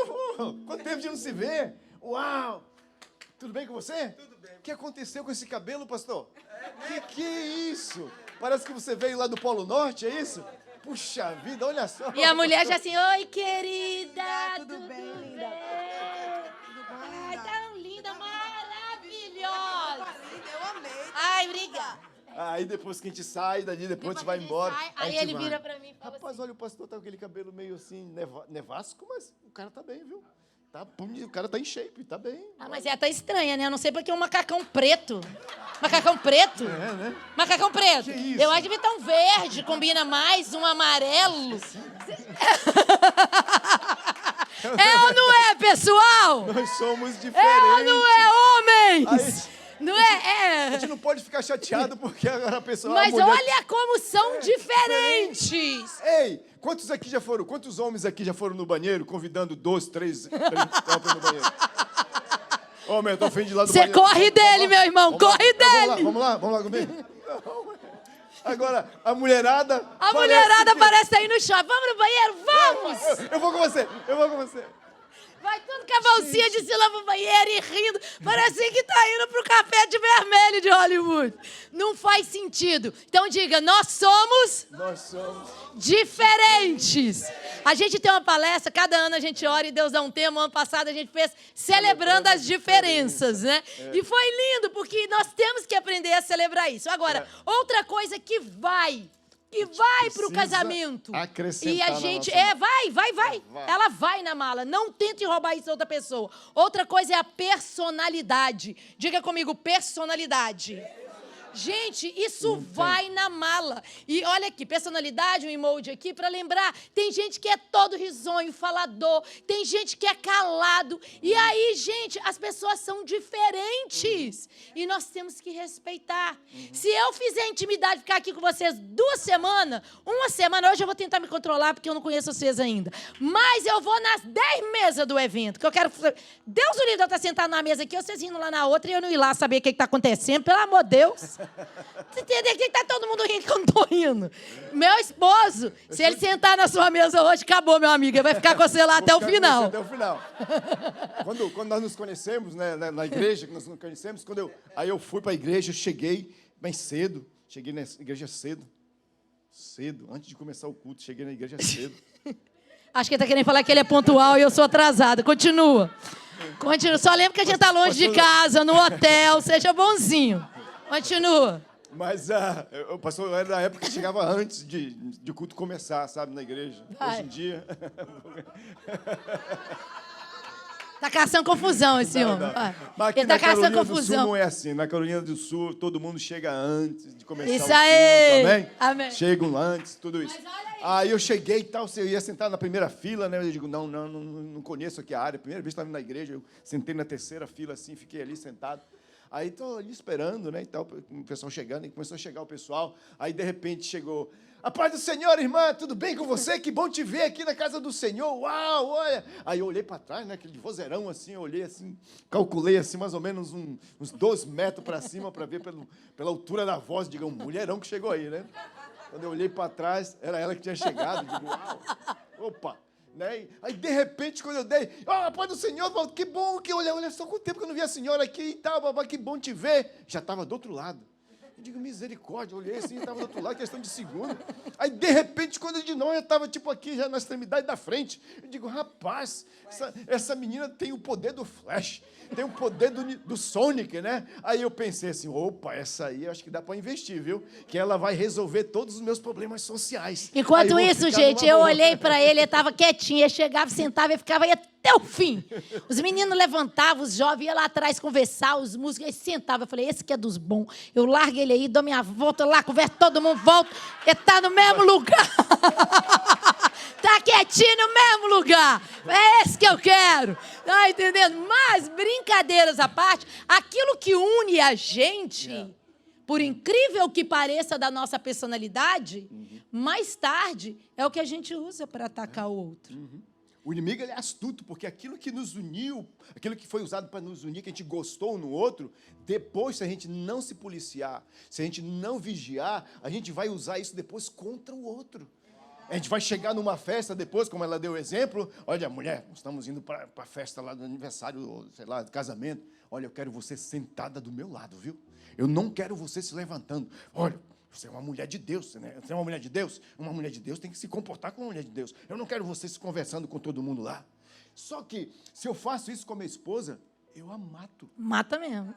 Quanto tempo de não se vê? Uau. Tudo bem com você? Tudo bem. O que aconteceu com esse cabelo, pastor? Que é isso? Parece que você veio lá do Polo Norte, é isso? Puxa vida, olha só. E a mulher já assim, oi, querida. Tudo bem, linda? Tudo bom, Ai, linda? tão linda, maravilhosa. Eu amei. Ai, obrigada. Aí depois que a gente sai, dali depois a gente vai embora. Aí ele vira pra mim e fala Rapaz, assim, olha, o pastor tá com aquele cabelo meio assim, nevasco, mas o cara tá bem, viu? O cara tá em shape, tá bem. ah, mas ela tá estranha, né? Eu não sei porque é um macacão preto. Macacão preto? É, né? Macacão preto. Que isso? Eu acho que devia estar um verde, combina mais, um amarelo. É ou não é, pessoal? Nós somos diferentes. É ou não é, homens? Aí- Não é? A gente não pode ficar chateado porque agora a pessoa... Mas a mulher... olha como são diferentes. Ei, quantos homens aqui já foram no banheiro convidando 2, 3 homens no banheiro? Homem, eu tô ofendido lá do Você banheiro. corre dele, meu irmão, corre dele. Vamos lá comigo. Agora, a mulherada... A mulherada parece aí no shopping. Vamos no banheiro? Vamos! Eu vou com você. Vai tudo com a bolsinha de Sila pro banheiro e rindo. Parece que tá indo pro café de vermelho de Hollywood. Não faz sentido. Então diga, nós somos diferentes. A gente tem uma palestra, cada ano a gente ora e Deus dá um tema. Ano passado a gente fez celebrando as diferenças, né? E foi lindo, porque nós temos que aprender a celebrar isso. Agora, outra coisa que vai pro casamento. Acrescentar E a na gente, nossa vai. Ela vai na mala. Não tente roubar isso da outra pessoa. Outra coisa é a personalidade. Diga comigo, personalidade. Gente, isso vai na mala. E olha aqui, personalidade, um emoji aqui para lembrar. Tem gente que é todo risonho, falador. Tem gente que é calado. E aí, gente, as pessoas são diferentes. E nós temos que respeitar. Se eu fizer intimidade, ficar aqui com vocês 2 semanas, 1 semana, hoje eu vou tentar me controlar porque eu não conheço vocês ainda. Mas eu vou nas 10 mesas do evento, que eu quero... Deus o livre de eu estar sentado na mesa aqui, vocês indo lá na outra e eu não ir lá saber o que está acontecendo. Pelo amor de Deus. Você entendeu que tá todo mundo rindo que eu não tô rindo? Meu esposo, se ele sentar na sua mesa hoje, acabou, meu amigo. Ele vai ficar com você lá até o final. Até o final. Quando nós nos conhecemos, né, na igreja, que nós nos conhecemos, aí eu fui para a igreja, eu cheguei bem cedo. Cheguei na igreja cedo. Antes de começar o culto, cheguei na igreja cedo. Acho que ele tá querendo falar que ele é pontual e eu sou atrasada. Continua. Só lembra que a gente tá longe de casa, no hotel. Seja bonzinho. Continua. Mas o pastor era da época que chegava antes de o culto começar, sabe, na igreja. Vai. Hoje em dia... Tá caçando confusão esse homem. Mas aqui Ele tá na caçando Carolina do Sul confusão. não é assim. Na Carolina do Sul, todo mundo chega antes de começar Isso o culto. aí. Amém? Amém. Chegam antes, tudo isso. Mas olha Aí eu cheguei e tal, eu ia sentar na primeira fila, né? Eu digo, não conheço aqui a área. Primeira vez que estava na igreja, eu sentei na terceira fila assim, fiquei ali sentado. Aí estou ali esperando, né, e tal, o pessoal chegando, e começou a chegar o pessoal. Aí, de repente, chegou: a paz do Senhor, irmã, tudo bem com você? Que bom te ver aqui na casa do Senhor. Uau, olha. Aí eu olhei para trás, né, aquele vozeirão assim, eu olhei assim, calculei assim, mais ou menos uns 12 metros para cima, para ver pela altura da voz, digo, um mulherão que chegou aí, né? Quando eu olhei para trás, era ela que tinha chegado, digo, uau, opa. Né? Aí, de repente, quando eu dei, paz do Senhor, que bom que olha só quanto tempo que eu não vi a senhora aqui e tal, babá, que bom te ver. Já estava do outro lado. Eu digo, misericórdia, eu olhei assim, estava do outro lado, questão de segundo. Aí, de repente, quando eu de novo, eu estava tipo aqui, já na extremidade da frente. Eu digo, rapaz, essa menina tem o poder do Flash, tem o poder do Sonic, né? Aí eu pensei assim, opa, essa aí eu acho que dá para investir, viu? Que ela vai resolver todos os meus problemas sociais. Enquanto isso, gente, eu olhei para ele estava quietinho, ele chegava, sentava e ficava aí até o fim. Os meninos levantavam, os jovens iam lá atrás conversar, os músicos, eles sentavam. Eu falei, esse que é dos bons. Eu largo ele aí, dou minha volta lá, converso, todo mundo volta, ele está no mesmo lugar. Está quietinho no mesmo lugar. É esse que eu quero. Tá entendendo? Mas, brincadeiras à parte, aquilo que une a gente, por incrível que pareça da nossa personalidade, mais tarde é o que a gente usa para atacar o outro. O inimigo ele é astuto, porque aquilo que nos uniu, aquilo que foi usado para nos unir, que a gente gostou um no outro, depois, se a gente não se policiar, se a gente não vigiar, a gente vai usar isso depois contra o outro. A gente vai chegar numa festa depois, como ela deu o exemplo. Olha, mulher, nós estamos indo para a festa lá do aniversário, sei lá, do casamento. Olha, eu quero você sentada do meu lado, viu? Eu não quero você se levantando. Olha, você é uma mulher de Deus, né? Você é uma mulher de Deus? Uma mulher de Deus tem que se comportar como uma mulher de Deus. Eu não quero você se conversando com todo mundo lá. Só que, se eu faço isso com a minha esposa, eu a mato. Mata mesmo.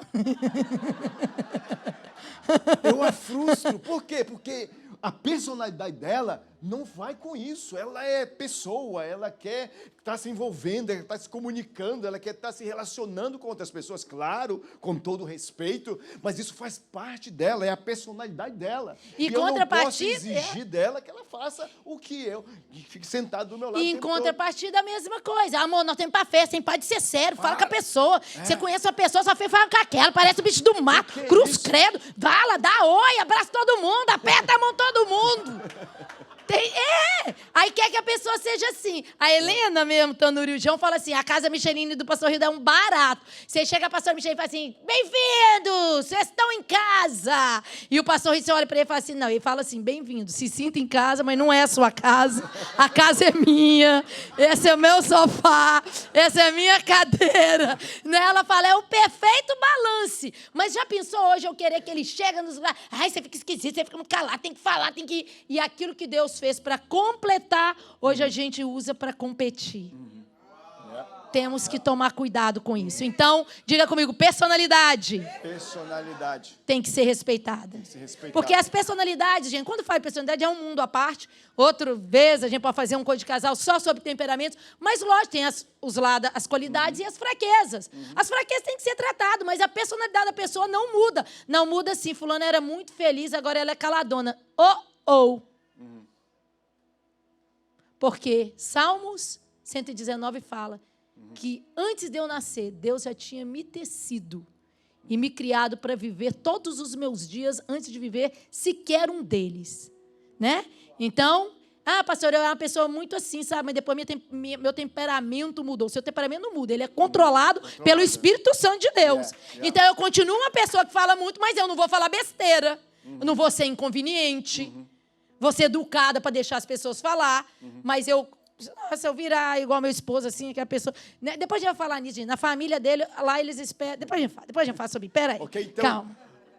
Eu a frustro. Por quê? Porque a personalidade dela não vai com isso. Ela é pessoa, ela quer estar se envolvendo, ela está se comunicando, ela quer estar se relacionando com outras pessoas, claro, com todo respeito, mas isso faz parte dela, é a personalidade dela. E eu não posso contrapartida, exigir dela que ela faça o que eu, que fique sentado do meu lado. E em contrapartida, a mesma coisa. Amor, nós temos pra festa, tem pode ser sério, fala com a pessoa. Você conhece uma pessoa, só fez falar com aquela, parece o bicho do mato, cruz credo, fala, dá oi, abraça todo mundo, aperta a mão todo mundo. Aí quer que a pessoa seja assim. A Helena mesmo, Tanuri, o João, fala assim, a casa Michelin do Pastor Rio é um barato. Você chega a pastor Michelin e fala assim, bem-vindos, vocês estão em casa. E o pastor Rio, você olha para ele e fala assim, não, ele fala assim, bem-vindo, se sinta em casa, mas não é a sua casa. A casa é minha, esse é o meu sofá, essa é a minha cadeira. Né? Ela fala, é o perfeito balance. Mas já pensou hoje eu querer que ele chega nos lugares, ai, você fica esquisito, você fica muito calado, tem que falar, tem que... E aquilo que Deus fez para completar, hoje a gente usa para competir. Temos que tomar cuidado com isso. Então, diga comigo, personalidade. Personalidade. Tem que ser respeitada. Tem que ser respeitada. Porque as personalidades, gente, quando fala de personalidade, é um mundo à parte. Outra vez, a gente pode fazer um coisa de casal só sobre temperamentos. Mas, lógico, tem as qualidades e as fraquezas. As fraquezas têm que ser tratadas, mas a personalidade da pessoa não muda. Não muda assim, fulana era muito feliz, agora ela é caladona. Porque Salmos 119 fala que antes de eu nascer, Deus já tinha me tecido e me criado para viver todos os meus dias antes de viver sequer um deles. Né? Então, pastor, eu era uma pessoa muito assim, sabe? Mas depois meu temperamento mudou. Seu temperamento não muda, ele é controlado pelo Espírito Santo de Deus. Então, eu continuo uma pessoa que fala muito, mas eu não vou falar besteira. Eu não vou ser inconveniente. Vou ser educada para deixar as pessoas falar, mas se eu virar igual meu esposo, assim, que a pessoa... Né? Depois a gente vai falar nisso, gente. Na família dele, lá eles esperam... Depois a gente fala sobre... Peraí, então, calma.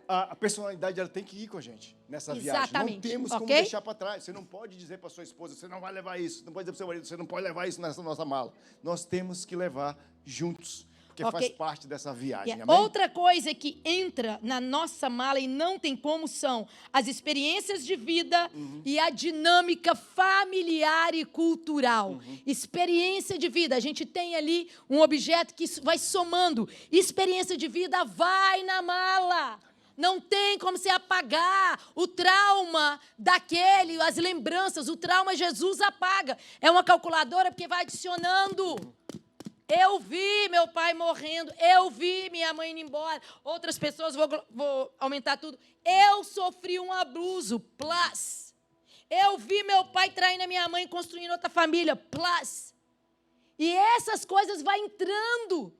A personalidade ela tem que ir com a gente nessa Exatamente. viagem. Não temos como deixar para trás. Você não pode dizer para sua esposa, você não vai levar isso. Não pode dizer para seu marido, você não pode levar isso nessa nossa mala. Nós temos que levar juntos. Porque faz parte dessa viagem. Amém? Outra coisa que entra na nossa mala e não tem como são as experiências de vida e a dinâmica familiar e cultural. Experiência de vida. A gente tem ali um objeto que vai somando. Experiência de vida vai na mala. Não tem como você apagar o trauma daquele, as lembranças. O trauma Jesus apaga. É uma calculadora porque vai adicionando. Eu vi meu pai morrendo, eu vi minha mãe indo embora, outras pessoas, vou aumentar tudo. Eu sofri um abuso, plus. Eu vi meu pai traindo a minha mãe, construindo outra família, plus. E essas coisas vão entrando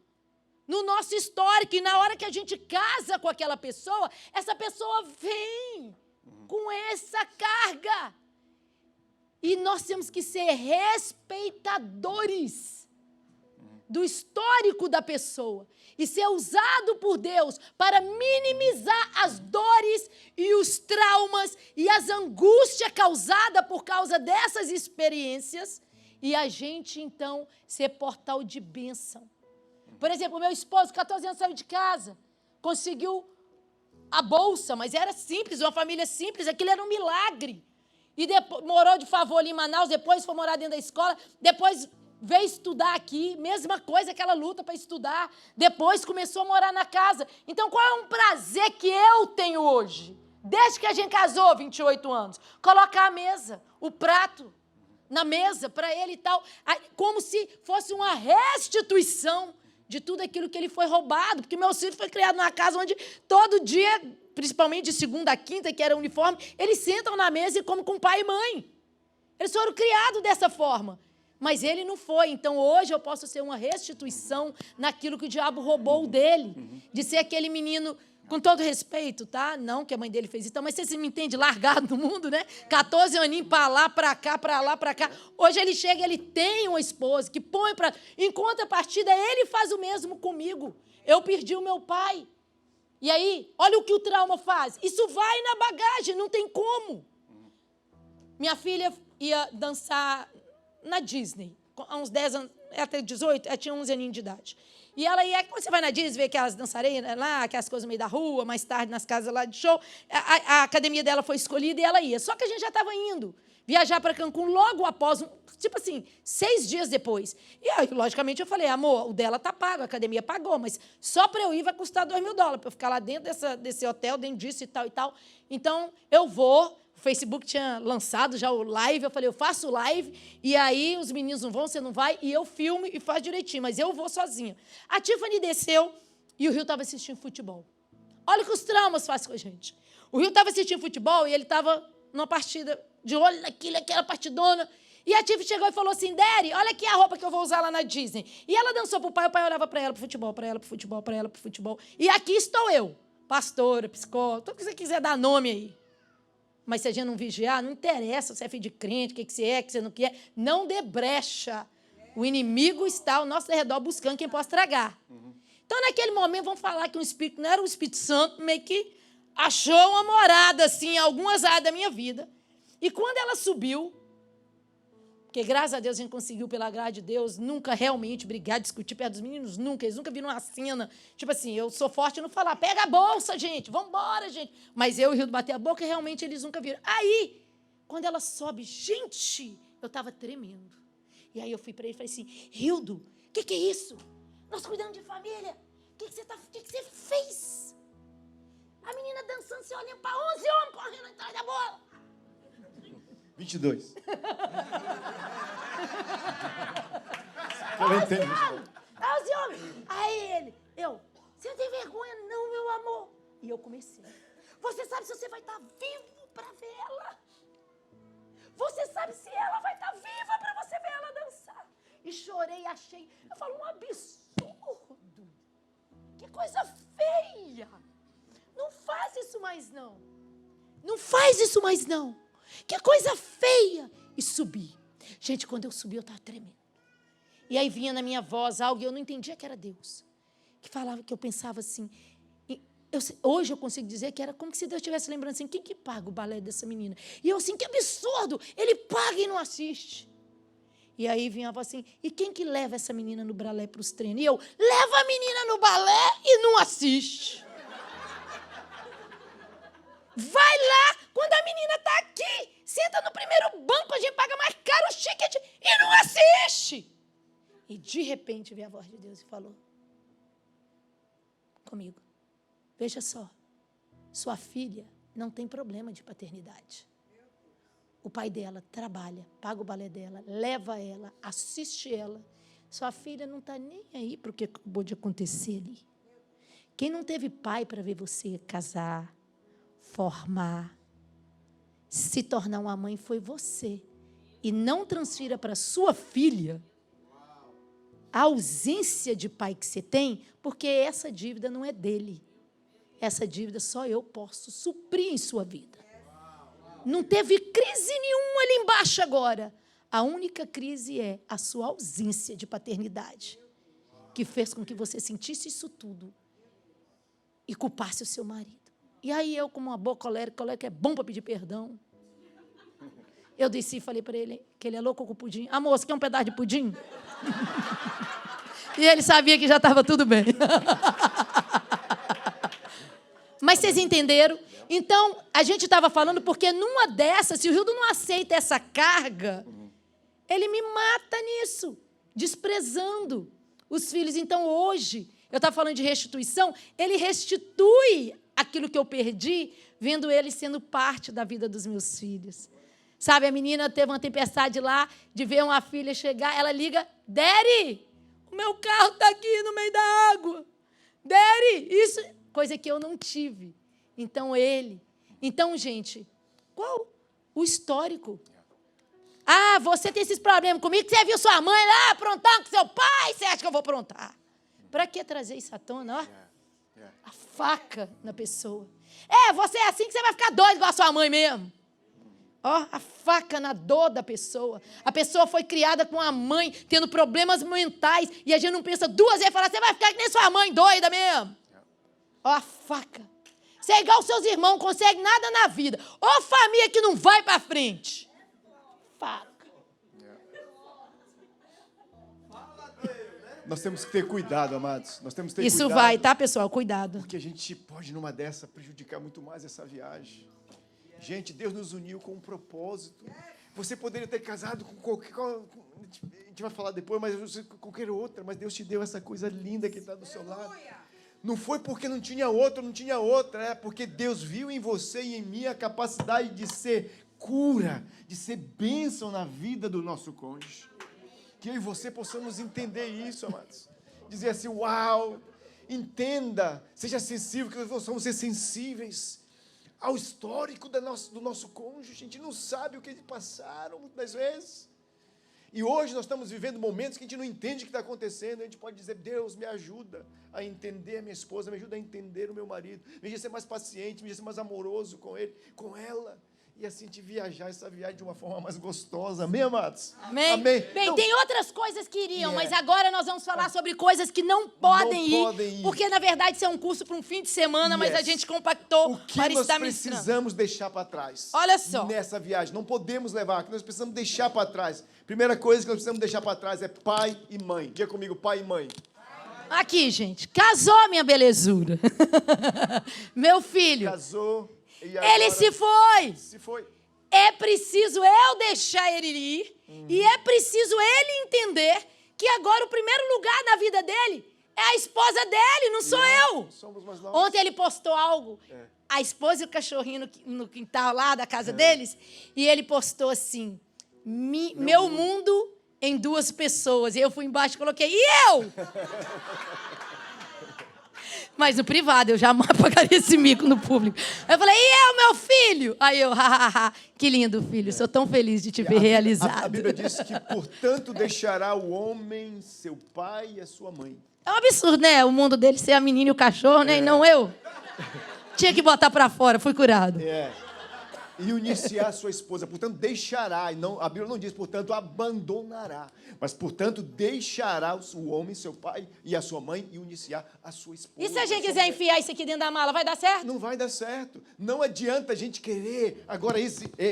no nosso histórico, e na hora que a gente casa com aquela pessoa, essa pessoa vem com essa carga. E nós temos que ser respeitadores do histórico da pessoa e ser usado por Deus para minimizar as dores e os traumas e as angústias causadas por causa dessas experiências e a gente, então, ser portal de bênção. Por exemplo, meu esposo, 14 anos, saiu de casa, conseguiu a bolsa, mas era simples, uma família simples, aquilo era um milagre. E depois, morou de favor ali em Manaus, depois foi morar dentro da escola, depois veio estudar aqui, mesma coisa, aquela luta para estudar, depois começou a morar na casa. Então, qual é um prazer que eu tenho hoje? Desde que a gente casou, 28 anos, colocar a mesa, o prato na mesa para ele e tal, como se fosse uma restituição de tudo aquilo que ele foi roubado, porque meu filho foi criado numa casa onde todo dia, principalmente de segunda a quinta, que era uniforme, eles sentam na mesa e comem com pai e mãe. Eles foram criados dessa forma. Mas ele não foi. Então, hoje eu posso ser uma restituição naquilo que o diabo roubou dele. De ser aquele menino, com todo respeito, tá? Não que a mãe dele fez isso, mas você me entende, largado no mundo, né? 14 aninhos para lá, para cá, para lá, para cá. Hoje ele chega, ele tem uma esposa que põe para... Em contrapartida, ele faz o mesmo comigo. Eu perdi o meu pai. E aí, olha o que o trauma faz. Isso vai na bagagem, não tem como. Minha filha ia dançar na Disney, há uns 10 anos, até 18, ela tinha 11 aninhos de idade. E ela ia, quando você vai na Disney, vê aquelas dançarinas lá, aquelas coisas no meio da rua, mais tarde nas casas lá de show, a academia dela foi escolhida e ela ia. Só que a gente já estava indo viajar para Cancún logo após, tipo assim, 6 dias depois. E aí, logicamente, eu falei, amor, o dela tá pago, a academia pagou, mas só para eu ir vai custar $2.000, para eu ficar lá dentro desse hotel, dentro disso e tal e tal. Então, eu vou... O Facebook tinha lançado já o live, eu falei, eu faço live, e aí os meninos não vão, você não vai, e eu filmo e faço direitinho, mas eu vou sozinha. A Tiffany desceu e o Rio estava assistindo futebol. Olha o que os traumas fazem com a gente. O Rio estava assistindo futebol e ele estava numa partida, de olho naquilo, aquela partidona, e a Tiffany chegou e falou assim, Daddy, olha aqui a roupa que eu vou usar lá na Disney. E ela dançou para o pai olhava para ela, para o futebol, para ela, para o futebol, para ela, para o futebol. E aqui estou eu, pastora, psicóloga, tudo que você quiser dar nome aí. Mas se a gente não vigiar, não interessa se é filho de crente, o que você é, o que você não quer. Não dê brecha. O inimigo está ao nosso redor buscando quem possa tragar. Então, naquele momento, vamos falar que um espírito, não era o Espírito Santo, meio que achou uma morada, assim, em algumas áreas da minha vida. E quando ela subiu, porque, graças a Deus, a gente conseguiu, pela graça de Deus, nunca realmente brigar, discutir perto dos meninos, nunca. Eles nunca viram uma cena, tipo assim, eu sou forte não falar, pega a bolsa, gente, vamos embora, gente. Mas eu e o Rildo bater a boca, e realmente eles nunca viram. Aí, quando ela sobe, gente, eu estava tremendo. E aí eu fui para ele e falei assim, Rildo, o que é isso? Nós cuidamos de família. O que você fez? A menina dançando, você olhando para 11 homens correndo atrás da bola. 22. Eu entendo. 11 homens. Aí ele, você não tem vergonha não, meu amor? E eu comecei. Você sabe se você vai estar vivo para ver ela? Você sabe se ela vai estar viva para você ver ela dançar? E chorei, achei. Eu falo, um absurdo. Que coisa feia. Não faz isso mais, não. Não faz isso mais, não. Que coisa feia. E subi. Gente, quando eu subi, eu estava tremendo. E aí vinha na minha voz algo e eu não entendia que era Deus. Que falava, que eu pensava assim. Hoje eu consigo dizer que era como se Deus estivesse lembrando assim, quem que paga o balé dessa menina? E eu assim, que absurdo. Ele paga e não assiste. E aí vinha a voz assim, e quem que leva essa menina no balé para os treinos? E eu, leva a menina no balé e não assiste. Vai lá, quando a menina está aqui, senta no primeiro banco, a gente paga mais caro o ticket e não assiste. E de repente veio a voz de Deus e falou comigo, veja só, sua filha não tem problema de paternidade. O pai dela trabalha, paga o balé dela, leva ela, assiste ela, Sua filha não está nem aí para o que acabou de acontecer ali. Quem não teve pai para ver você casar, formar, se tornar uma mãe foi você. E não transfira para sua filha a ausência de pai que você tem, porque essa dívida não é dele. Essa dívida só eu posso suprir em sua vida. Não teve crise nenhuma ali embaixo agora. A única crise é a sua ausência de paternidade, que fez com que você sentisse isso tudo e culpasse o seu marido. E aí eu, como uma boa colérica é bom para pedir perdão. Eu desci e falei para ele que ele é louco com o pudim. Amor, você quer um pedaço de pudim? E ele sabia que já estava tudo bem. Mas vocês entenderam? Então, a gente estava falando porque numa dessas, se o Rildo não aceita essa carga, ele me mata nisso, desprezando os filhos. Então, hoje, eu estava falando de restituição, ele restitui aquilo que eu perdi, vendo ele sendo parte da vida dos meus filhos. Sabe, a menina teve uma tempestade lá, de ver uma filha chegar, ela liga, Daddy, o meu carro está aqui no meio da água. Daddy, isso, coisa que eu não tive. Então, gente, qual o histórico? Ah, você tem esses problemas comigo, que você viu sua mãe lá aprontando com seu pai, você acha que eu vou aprontar? Para que trazer isso à tona? Ó, a faca na pessoa. Você é assim que você vai ficar doido igual a sua mãe mesmo. Ó, a faca na dor da pessoa. A pessoa foi criada com a mãe tendo problemas mentais e a gente não pensa duas vezes e fala, você vai ficar que nem sua mãe doida mesmo. Ó, a faca. Você é igual aos seus irmãos, não consegue nada na vida. Ó, família que não vai para frente. Faca. Nós temos que ter cuidado, amados. Nós temos que ter Isso cuidado. vai, tá, pessoal? Cuidado. Porque a gente pode, numa dessa, prejudicar muito mais essa viagem. Gente, Deus nos uniu com um propósito. Você poderia ter casado com qualquer... A gente vai falar depois, mas com qualquer outra. Mas Deus te deu essa coisa linda que está do seu lado. Não foi porque não tinha outra. É porque Deus viu em você e em mim a capacidade de ser cura, de ser bênção na vida do nosso cônjuge. Que eu e você possamos entender isso, amados. Dizer assim, uau, entenda, seja sensível, que nós vamos ser sensíveis ao histórico do nosso cônjuge. A gente não sabe o que eles passaram, muitas das vezes. E hoje nós estamos vivendo momentos que a gente não entende o que está acontecendo. A gente pode dizer, Deus, me ajuda a entender a minha esposa, me ajuda a entender o meu marido, me ajuda a ser mais paciente, me ajuda a ser mais amoroso com ele, com ela. E assim, te viajar essa viagem de uma forma mais gostosa. Amém, amados? Amém. Amém. Bem, Então, tem outras coisas que iriam, mas agora nós vamos falar sobre coisas que não podem ir. Porque, na verdade, isso é um curso para um fim de semana, mas a gente compactou o que para nós estar ministrando. precisamos deixar para trás? Olha só. Nessa viagem, não podemos levar, que nós precisamos deixar para trás. Primeira coisa que nós precisamos deixar para trás é pai e mãe. Diga comigo, pai e mãe. Aqui, gente. Casou, minha belezura. Meu filho. Casou. E agora, ele se foi. Se foi. É preciso eu deixar ele ir e é preciso ele entender que agora o primeiro lugar na vida dele é a esposa dele, não sou eu. Somos mais nós. Ontem ele postou algo, a esposa e o cachorrinho no quintal lá da casa deles, e ele postou assim, meu mundo em 2 pessoas. E eu fui embaixo e coloquei, e eu? Mas no privado, eu jamais pagaria esse mico no público. Eu falei, e eu, meu filho? Aí eu, hahaha, que lindo, filho, sou tão feliz de te ver realizado. A Bíblia diz que, portanto, deixará o homem seu pai e a sua mãe. É um absurdo, né? O mundo dele ser a menina e o cachorro, né? E não eu. Tinha que botar pra fora, fui curado. E unir-se a sua esposa, portanto, deixará, e não, a Bíblia não diz, portanto, abandonará, mas, portanto, deixará o homem, seu pai e a sua mãe, e unir-se a sua esposa. E se a gente quiser enfiar isso aqui dentro da mala, vai dar certo? Não vai dar certo. Não adianta a gente querer, agora,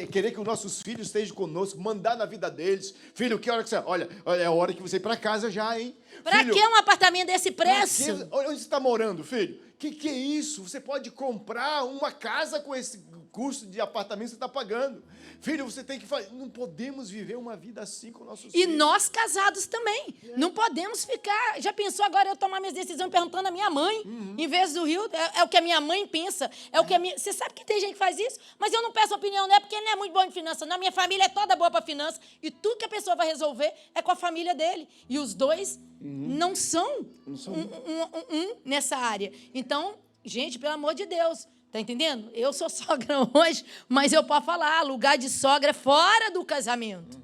querer que os nossos filhos estejam conosco, mandar na vida deles. Filho, que hora que você... Olha, é a hora que você ir para casa já, hein? Pra Filho, que um apartamento desse preço? Onde você está morando, filho? Que é isso? Você pode comprar uma casa com esse custo de apartamento que você está pagando. Filho, você tem que fazer... Não podemos viver uma vida assim com nossos E filhos. nós casados também. Não podemos ficar... Já pensou agora eu tomar minhas decisões perguntando à minha mãe, em vez do Rio? É o que a minha mãe pensa. É o que a minha... Você sabe que tem gente que faz isso? Mas eu não peço opinião, não é porque ele não é muito bom em finanças, não. A minha família é toda boa para finanças. E tudo que a pessoa vai resolver é com a família dele. E os dois não são um nessa área. Então, gente, pelo amor de Deus... Tá entendendo? Eu sou sogra hoje, mas eu posso falar, lugar de sogra é fora do casamento.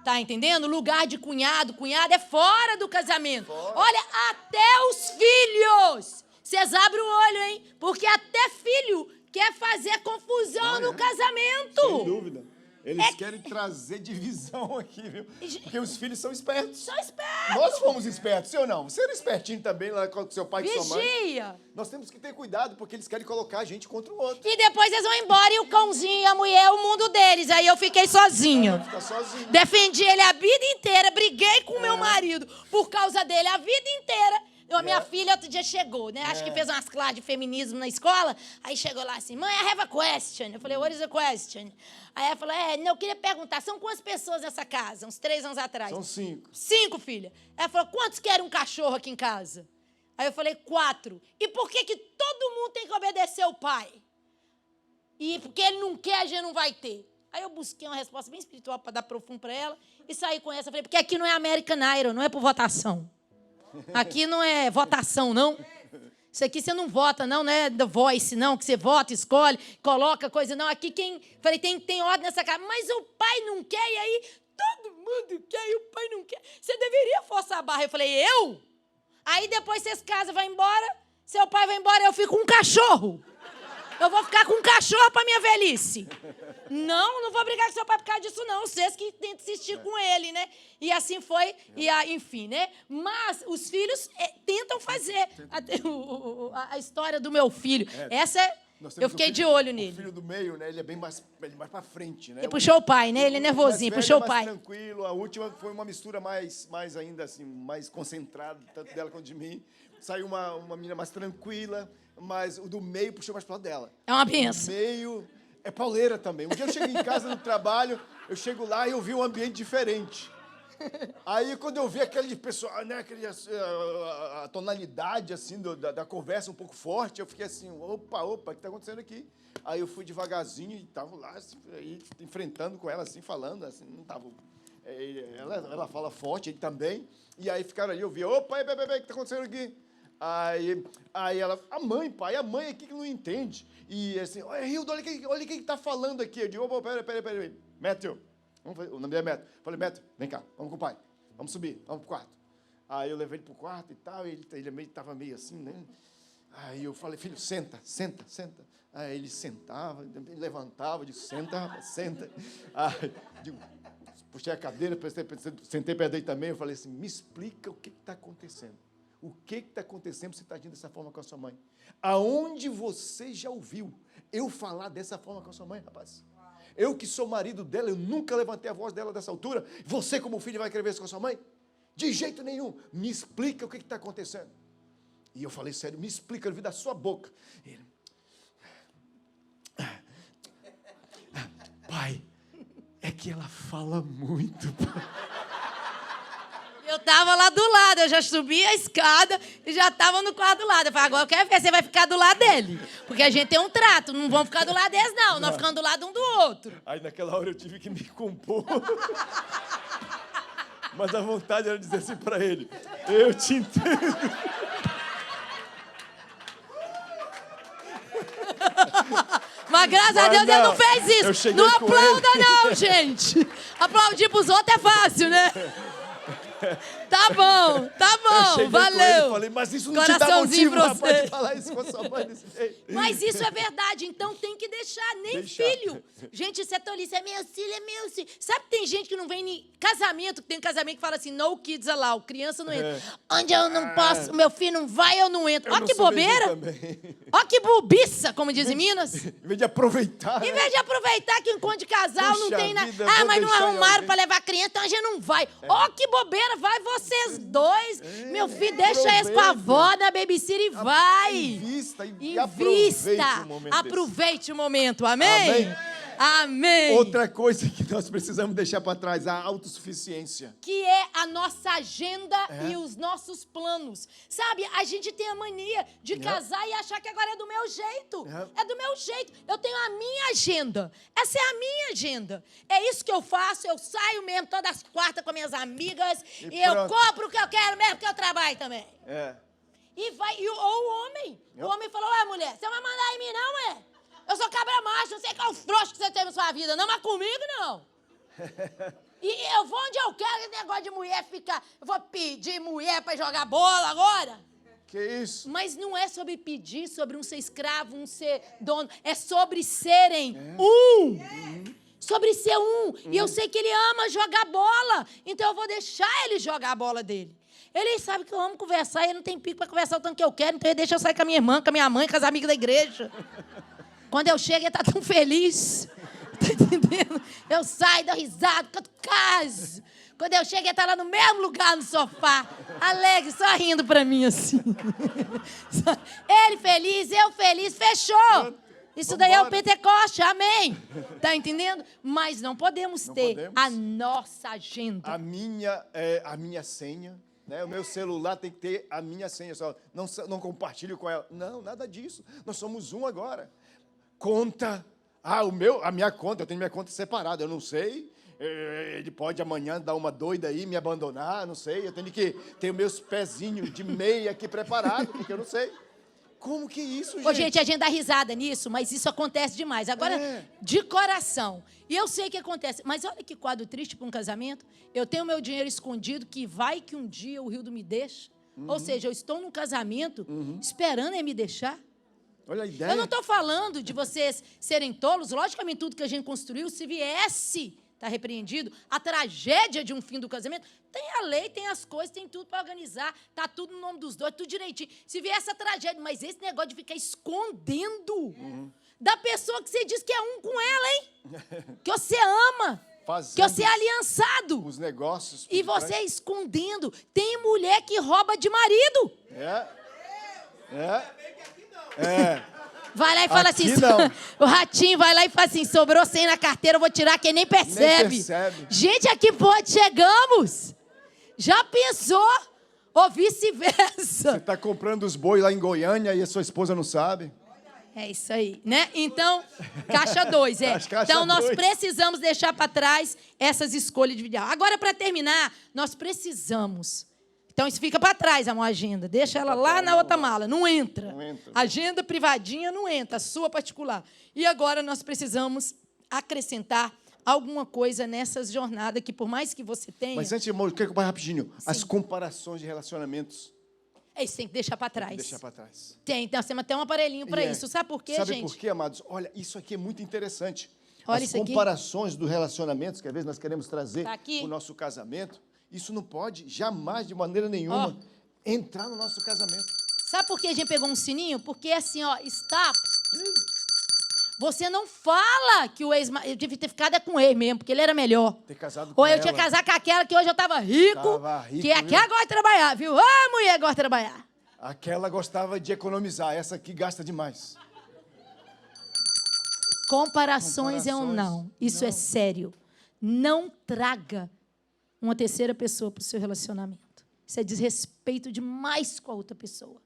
Tá entendendo? Lugar de cunhado é fora do casamento. Olha, até os filhos. Vocês abrem o olho, hein? Porque até filho quer fazer confusão no casamento. Sem dúvida. Eles querem trazer divisão aqui, viu? Porque os filhos são espertos. São espertos. Nós fomos espertos, sim ou não? Você era espertinho também lá com seu pai e sua mãe. Vigia. Nós temos que ter cuidado, porque eles querem colocar a gente contra o outro. E depois eles vão embora e o cãozinho e a mulher, o mundo deles. Aí eu fiquei sozinha. Fica sozinho. Defendi ele a vida inteira, briguei com meu marido por causa dele a vida inteira. A minha filha outro dia chegou, né? Acho que fez umas classes de feminismo na escola. Aí chegou lá assim, mãe, I have a question. Eu falei, what is a question? Aí ela falou, eu queria perguntar, são quantas pessoas nessa casa? Uns 3 anos atrás. São 5. 5, filha. Ela falou, quantos querem um cachorro aqui em casa? Aí eu falei, 4. E por que todo mundo tem que obedecer o pai? E porque ele não quer, a gente não vai ter. Aí eu busquei uma resposta bem espiritual para dar profundo para ela e saí com essa. Eu falei, porque aqui não é American Idol, não é por votação. Aqui não é votação, não. Isso aqui você não vota, não é The Voice, não, que você vota, escolhe, coloca coisa, não. Aqui falei, tem ordem nessa casa. Mas o pai não quer, e aí todo mundo quer e o pai não quer. Você deveria forçar a barra. Eu falei, eu? Aí depois vocês casam, vai embora, seu pai vai embora, eu fico com um cachorro. Eu vou ficar com um cachorro para minha velhice. Não vou brigar com seu pai por causa disso, não. Vocês que tentam insistir com ele, né? E assim foi, enfim, né? Mas os filhos tentam fazer. A história do meu filho. Essa eu fiquei de olho nele. O filho do meio, né? Ele é bem mais para frente, né? Ele puxou o pai, né? Ele é nervosinho, puxou o pai. Mais tranquilo. A última foi uma mistura mais ainda assim, mais concentrada, tanto dela quanto de mim. Saiu uma menina mais tranquila. Mas o do meio puxou mais para lado dela. É uma benção. O meio é pauleira também. Um dia eu cheguei em casa no trabalho, eu chego lá e eu vi um ambiente diferente. Aí, quando eu vi aquele pessoal, né, a tonalidade assim, da conversa um pouco forte, eu fiquei assim, opa, o que está acontecendo aqui? Aí eu fui devagarzinho e estava lá, assim, enfrentando com ela, assim, falando, assim, não estava... Ela fala forte, ele também. E aí ficaram ali, eu vi, opa, o que está acontecendo aqui? Aí ela, a mãe aqui que não entende. E assim, olha, Hildo, olha quem está falando aqui. Eu digo, peraí. Matthew, o nome dele é Matthew. Eu falei, Matthew, vem cá, vamos com o pai. Vamos subir, vamos pro quarto. Aí eu levei ele pro quarto e tal, ele estava meio assim, né? Aí eu falei, filho, senta. Aí ele sentava, ele levantava, eu disse, senta. Aí, digo, puxei a cadeira, sentei perto dele também, eu falei assim, me explica o que está acontecendo. O que está acontecendo, você está agindo dessa forma com a sua mãe? Aonde você já ouviu eu falar dessa forma com a sua mãe, rapaz? Eu que sou marido dela, eu nunca levantei a voz dela dessa altura. Você, como filho, vai querer ver isso com a sua mãe? De jeito nenhum. Me explica o que está acontecendo. E eu falei, sério, me explica, eu vi da sua boca. Ele, pai, é que ela fala muito, pai. Eu estava lá do lado, eu já subi a escada e já estava no quarto do lado. Eu falei, agora eu quero ver, você vai ficar do lado dele. Porque a gente tem um trato, não vamos ficar do lado deles, não. Nós ficamos do lado um do outro. Aí naquela hora eu tive que me compor. Mas a vontade era dizer assim para ele, eu te entendo. Mas graças a Deus ele não fez isso. Não aplauda não, gente. Aplaudir pros outros é fácil, né? Tá bom, valeu. Falei, mas isso não te dá motivo, rapaz, de falar isso com a sua mãe desse jeito. Mas isso é verdade, então tem que deixar, nem filho. Gente, isso é tolice, é meu filho. Sabe que tem gente que não vem em casamento, tem casamento que fala assim, no kids allowed, criança não entra. Onde eu não posso, meu filho não vai, eu não entro. Ó que bobeira. Ó que bobiça, como diz em Minas. Em vez de aproveitar. Em vez de aproveitar que o encontro de casal não tem nada. Mas não arrumaram para levar criança, então a gente não vai. Ó que bobeira, vai você. vocês dois. Meu filho, deixa eles com a avó na babysitter e vai. Invista e Invista. aproveite o momento. Aproveite o momento. Amém? Amém. Outra coisa que nós precisamos deixar para trás, a autossuficiência. Que é a nossa agenda e os nossos planos. Sabe, a gente tem a mania de casar e achar que agora é do meu jeito. É do meu jeito. Eu tenho a minha agenda. Essa é a minha agenda. É isso que eu faço. Eu saio mesmo todas as quartas com minhas amigas e eu compro o que eu quero mesmo, porque eu trabalho também. E vai, ou o homem. O homem falou, ué, mulher, você vai mandar em mim não, ué? Eu sou cabra macho, não sei qual o frouxo que você tem na sua vida, não, mas comigo não. E eu vou onde eu quero, esse negócio de mulher ficar... Eu vou pedir mulher pra jogar bola agora? Que isso? Mas não é sobre pedir, sobre um ser escravo, um ser dono. É sobre serem um. Sobre ser um. E eu sei que ele ama jogar bola, então eu vou deixar ele jogar a bola dele. Ele sabe que eu amo conversar, ele não tem pico pra conversar o tanto que eu quero, então ele deixa eu sair com a minha irmã, com a minha mãe, com as amigas da igreja. Quando eu chego, ele tá tão feliz. Tá entendendo? Eu saio, dou risada, canto caso. Quando eu chego, ele tá lá no mesmo lugar, no sofá, alegre, só rindo pra mim, assim. Ele feliz, eu feliz, fechou. Isso daí é o Pentecoste, amém. Tá entendendo? Mas não podemos ter a nossa agenda. A minha senha. Né? O meu celular tem que ter a minha senha. Só não compartilho com ela. Não, nada disso. Nós somos um agora. Conta. A minha conta, eu tenho minha conta separada. Eu não sei. Ele pode amanhã dar uma doida aí, me abandonar, não sei. Eu tenho que ter os meus pezinhos de meia aqui preparados, porque eu não sei. Como que isso, gente? Ô, gente, a gente dá risada nisso, mas isso acontece demais. Agora, de coração. E eu sei que acontece. Mas olha que quadro triste para um casamento. Eu tenho meu dinheiro escondido, que vai que um dia o Rildo me deixa. Ou seja, eu estou num casamento esperando ele me deixar. Olha a ideia. Eu não estou falando de vocês serem tolos. Logicamente, tudo que a gente construiu, se viesse, está repreendido, a tragédia de um fim do casamento, tem a lei, tem as coisas, tem tudo para organizar, está tudo no nome dos dois, tudo direitinho. Se viesse a tragédia, mas esse negócio de ficar escondendo da pessoa que você diz que é um com ela, hein? Que você ama. Fazendo que você é aliançado. Os negócios. E você escondendo. Tem mulher que rouba de marido. Vai lá e fala Aqui assim, o ratinho vai lá e fala assim, sobrou 100 na carteira, eu vou tirar, quem nem percebe. Nem percebe. Gente, a que ponto chegamos? Já pensou? Ou vice-versa. Você está comprando os bois lá em Goiânia e a sua esposa não sabe. É isso aí, né? Então, caixa 2, Então, nós precisamos deixar para trás essas escolhas de vida. Agora, para terminar, nós precisamos... Então, isso fica para trás, a agenda. Deixa ela lá na outra mala. Não entra. Agenda privadinha não entra, a sua particular. E agora nós precisamos acrescentar alguma coisa nessas jornadas que, por mais que você tenha... Mas antes, irmão, eu quero comprar rapidinho. Sim. As comparações de relacionamentos. Isso tem que deixar para trás. Deixar para trás. Tem, nós temos até um aparelhinho para isso. Sabe por quê, gente? Sabe por quê, amados? Olha, isso aqui é muito interessante. Olha as isso aqui. comparações dos relacionamentos que às vezes nós queremos trazer Tá aqui. para o nosso casamento, isso não pode, jamais, de maneira nenhuma, entrar no nosso casamento. Sabe por que a gente pegou um sininho? Porque assim, stop. Você não fala que o ex... Eu devia ter ficado com ele mesmo, porque ele era melhor. Ter casado Ou com eu tinha ela. casado com aquela que hoje eu tava rico. Que aquela gosta de trabalhar, viu? Ah, mulher gosta de trabalhar. Aquela gostava de economizar, essa aqui gasta demais. Comparações é um não. Isso é sério. Não traga uma terceira pessoa para o seu relacionamento. Isso é desrespeito demais com a outra pessoa.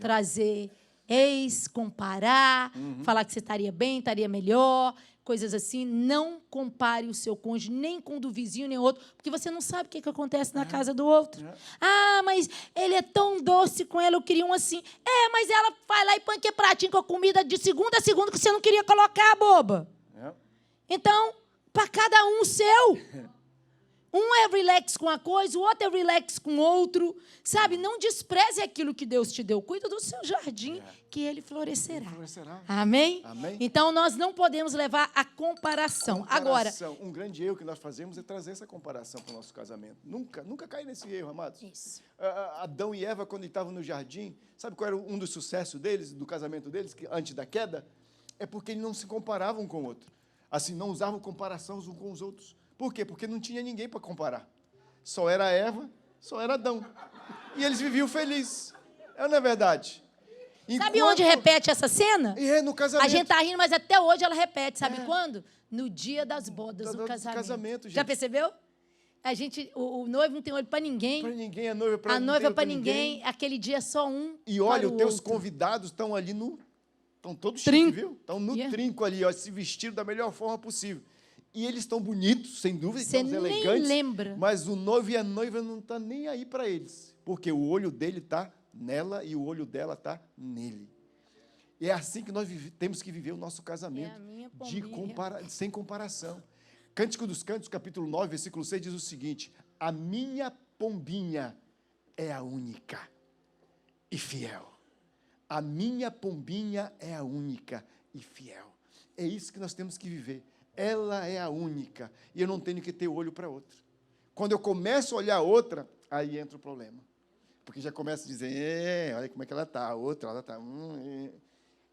Trazer ex, comparar, falar que você estaria bem, estaria melhor, coisas assim. Não compare o seu cônjuge nem com o do vizinho, nem outro, porque você não sabe o que acontece na casa do outro. Ah, mas ele é tão doce com ela, eu queria um assim. Mas ela vai lá e põe que pratinho com a comida de segunda a segunda que você não queria colocar, boba. Então, para cada um o seu. Um é relax com uma coisa, o outro é relax com outro. Sabe? Não despreze aquilo que Deus te deu. Cuida do seu jardim, que ele florescerá. Amém? Amém? Então, nós não podemos levar a comparação. Agora, um grande erro que nós fazemos é trazer essa comparação para o nosso casamento. Nunca cai nesse erro, amados. Isso. Adão e Eva, quando estavam no jardim, sabe qual era um dos sucessos deles, do casamento deles, antes da queda? É porque eles não se comparavam um com o outro. Assim, não usavam comparação uns com os outros. Por quê? Porque não tinha ninguém para comparar. Só era a Eva, Só era Adão. E eles viviam felizes. Não é verdade? Sabe onde repete essa cena? No casamento. A gente tá rindo, mas até hoje ela repete. Sabe quando? No dia das bodas, no casamento. Gente. Já percebeu? O noivo não tem olho para ninguém. Para ninguém, a noiva para ninguém. A noiva para ninguém. Aquele dia é só um. E olha, os teus outro. Convidados estão ali no... Estão todos Trinco. chiques, viu? Estão no trinco ali, ó, se vestiram da melhor forma possível. E eles estão bonitos, sem dúvida, Você estão nem elegantes. lembra. Mas o noivo e a noiva não estão nem aí para eles. Porque o olho dele está nela e o olho dela está nele. E é assim que nós temos que viver o nosso casamento. É a minha Sem comparação. Cântico dos Cânticos, capítulo 9, versículo 6, diz o seguinte: a minha pombinha é a única e fiel. A minha pombinha é a única e fiel. É isso que nós temos que viver. Ela é a única. E eu não tenho que ter olho para outra. Quando eu começo a olhar outra, aí entra o problema. Porque já começa a dizer, olha como é que ela está, a outra, ela está...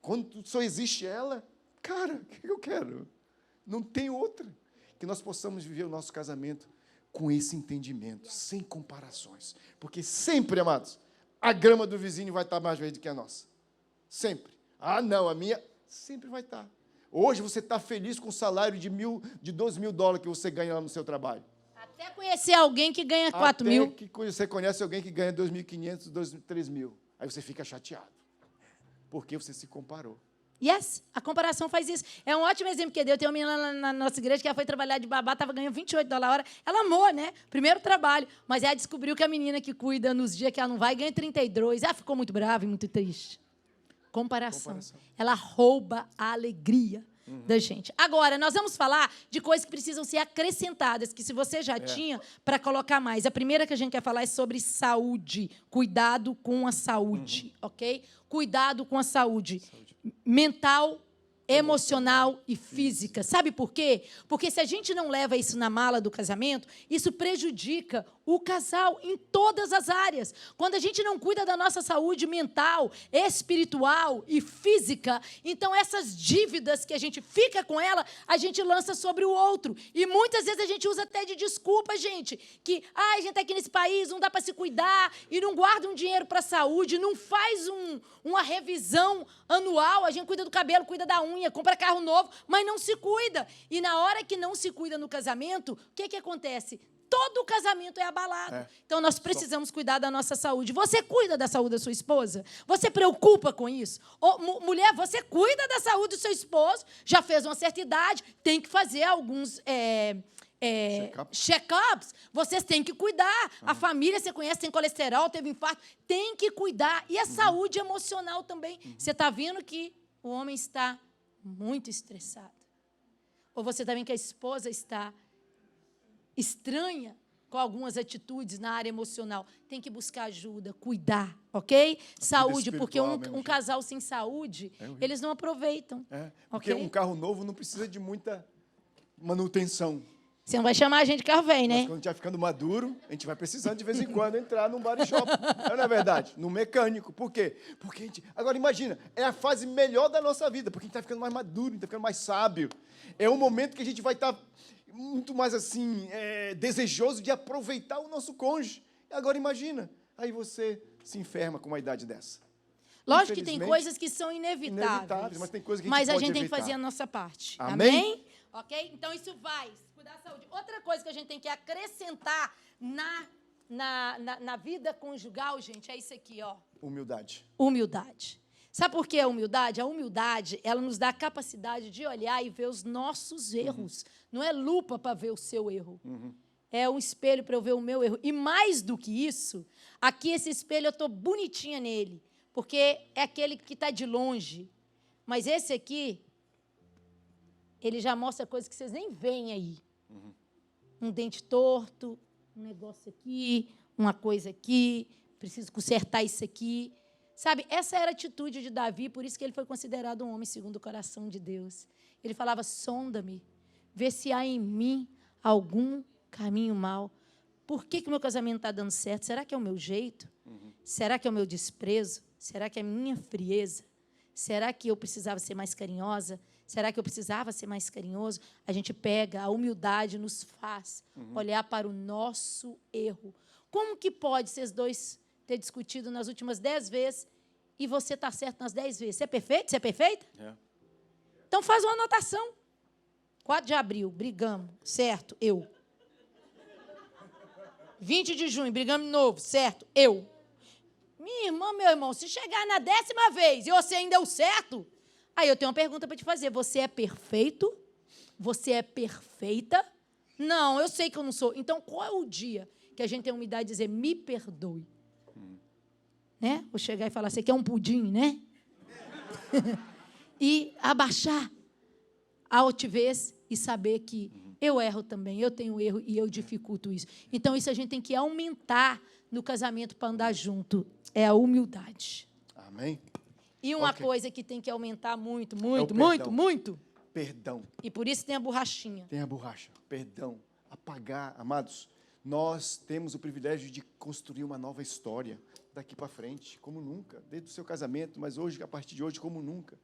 Quando só existe ela, cara, o que eu quero? Não tem outra. Que nós possamos viver o nosso casamento com esse entendimento, sem comparações. Porque sempre, amados, a grama do vizinho vai estar mais verde que a nossa. Sempre. Ah, não, a minha sempre vai estar. Hoje você está feliz com o salário de $12.000 que você ganha lá no seu trabalho. Até conhecer alguém que ganha 4 mil. Até que você conhece alguém que ganha 2.500, 3.000. Aí você fica chateado. Porque você se comparou. Yes, a comparação faz isso. É um ótimo exemplo que deu. Tem uma menina lá na nossa igreja que ela foi trabalhar de babá, estava ganhando $28 a hora. Ela amou, né? Primeiro trabalho. Mas ela descobriu que a menina que cuida nos dias que ela não vai ganha 32. Ela ficou muito brava e muito triste. Comparação. Ela rouba a alegria da gente. Agora, nós vamos falar de coisas que precisam ser acrescentadas, que se você já tinha, para colocar mais. A primeira que a gente quer falar é sobre saúde. Cuidado com a saúde, ok? Cuidado com a saúde. Mental, emocional e física. Sabe por quê? Porque se a gente não leva isso na mala do casamento, isso prejudica o casal em todas as áreas. Quando a gente não cuida da nossa saúde mental, espiritual e física, então essas dívidas que a gente fica com ela, a gente lança sobre o outro. E muitas vezes a gente usa até de desculpa, gente, que a gente está aqui nesse país, não dá para se cuidar, e não guarda um dinheiro para a saúde, não faz uma revisão anual, a gente cuida do cabelo, cuida da unha, compra carro novo, mas não se cuida. E na hora que não se cuida no casamento, o que acontece? Todo o casamento é abalado. Então, nós precisamos cuidar da nossa saúde. Você cuida da saúde da sua esposa? Você preocupa com isso? Mulher, você cuida da saúde do seu esposo? Já fez uma certa idade, tem que fazer alguns check-ups. Vocês têm que cuidar. A família, você conhece, tem colesterol, teve infarto. Tem que cuidar. E a saúde emocional também. Você está vendo que o homem está muito estressado. Ou você está vendo que a esposa está estranha com algumas atitudes na área emocional. Tem que buscar ajuda, cuidar, ok? Saúde, porque um casal sem saúde, eles não aproveitam. Porque um carro novo não precisa de muita manutenção. Você não vai chamar a gente de carro velho, né? Mas quando estiver ficando maduro, a gente vai precisando, de vez em quando, entrar num body shop. Não é verdade? No mecânico. Por quê? Porque agora, imagina, é a fase melhor da nossa vida, porque a gente está ficando mais maduro, a gente está ficando mais sábio. É um momento que a gente vai estar muito mais, assim, desejoso de aproveitar o nosso cônjuge. Agora, imagina, aí você se enferma com uma idade dessa. Lógico que tem coisas que são inevitáveis, mas tem coisas que a gente tem que fazer a nossa parte. Amém? Ok? Então, isso vai cuidar da saúde. Outra coisa que a gente tem que acrescentar na vida conjugal, gente, é isso aqui, ó. Humildade. Humildade. Sabe por que a humildade? A humildade, ela nos dá a capacidade de olhar e ver os nossos erros. Não é lupa para ver o seu erro. É um espelho para eu ver o meu erro. E mais do que isso, aqui esse espelho eu estou bonitinha nele, porque é aquele que está de longe. Mas esse aqui, ele já mostra coisas que vocês nem veem aí. Um dente torto, um negócio aqui, uma coisa aqui, preciso consertar isso aqui. Sabe, essa era a atitude de Davi, por isso que ele foi considerado um homem segundo o coração de Deus. Ele falava, sonda-me, vê se há em mim algum caminho mau. Por que o meu casamento está dando certo? Será que é o meu jeito? Será que é o meu desprezo? Será que é a minha frieza? Será que eu precisava ser mais carinhosa? Será que eu precisava ser mais carinhoso? A gente pega, a humildade nos faz olhar para o nosso erro. Como que pode vocês dois ter discutido nas últimas 10 vezes e você tá certo nas 10 vezes? Você é perfeito? Você é perfeita? É. Então faz uma anotação. 4 de abril, brigamos, certo, eu. 20 de junho, brigamos de novo, certo, eu. Minha irmã, meu irmão, se chegar na 10ª vez e você ainda deu certo, aí eu tenho uma pergunta para te fazer. Você é perfeito? Você é perfeita? Não, eu sei que eu não sou. Então, qual é o dia que a gente tem a humildade de dizer, me perdoe? Né? Vou chegar e falar, você quer um pudim, né? E abaixar a altivez e saber que eu erro também, eu tenho erro e eu dificulto isso. Então, isso a gente tem que aumentar no casamento para andar junto. É a humildade. Amém? E uma coisa que tem que aumentar muito, muito, muito, muito. Perdão. E por isso tem a borrachinha. Tem a borracha. Perdão. Apagar. Amados, nós temos o privilégio de construir uma nova história daqui para frente, como nunca. Desde o seu casamento, mas hoje, a partir de hoje, como nunca.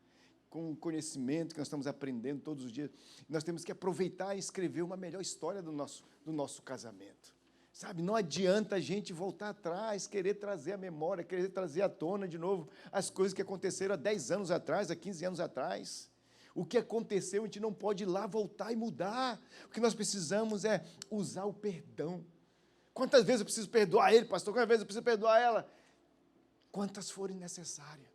Com o conhecimento que nós estamos aprendendo todos os dias, nós temos que aproveitar e escrever uma melhor história do nosso casamento. Sabe, não adianta a gente voltar atrás, querer trazer a memória, querer trazer à tona de novo as coisas que aconteceram há 10 anos atrás, há 15 anos atrás. O que aconteceu, a gente não pode ir lá voltar e mudar. O que nós precisamos é usar o perdão. Quantas vezes eu preciso perdoar ele, pastor? Quantas vezes eu preciso perdoar ela? Quantas forem necessárias.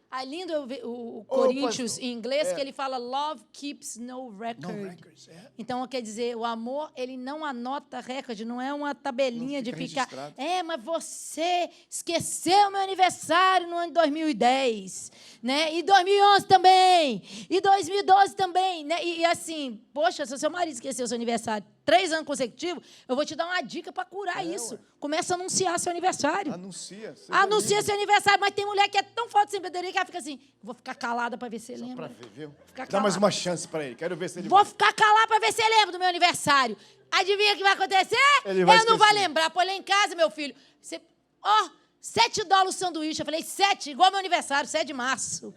É lindo o Coríntios pastor, em inglês, que ele fala, love keeps no record. No records, é. Então, quer dizer, o amor, ele não anota recorde, não é uma tabelinha de ficar... registrado. Mas você esqueceu meu aniversário no ano de 2010, né? E 2011 também, e 2012 também, né? E assim, poxa, se o seu marido esqueceu seu aniversário 3 anos consecutivos, eu vou te dar uma dica para curar isso. Ué. Começa a anunciar seu aniversário. Anuncia. Anuncia seu aniversário, mas tem mulher que é tão falta de sabedoria que ela fica assim, vou ficar calada para ver se você lembra. Para ver, viu? Ficar Dá mais calada. uma chance para ele. Quero ver se ele Vou vai. ficar calada para ver se você lembra do meu aniversário. Adivinha o que vai acontecer? Ele vai Não vai esquecer. lembrar. Pô, lá em casa, meu filho, você... Ó, $7 o sanduíche. Eu falei, 7, igual meu aniversário, 7 de março.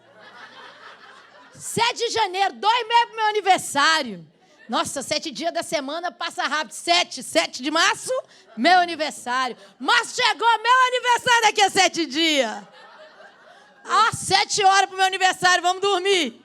7 de janeiro, 2 meses pro meu aniversário. Nossa, 7 dias da semana passa rápido. 7 de março, meu aniversário. Março chegou, meu aniversário daqui a 7 dias. 7 horas pro meu aniversário, vamos dormir.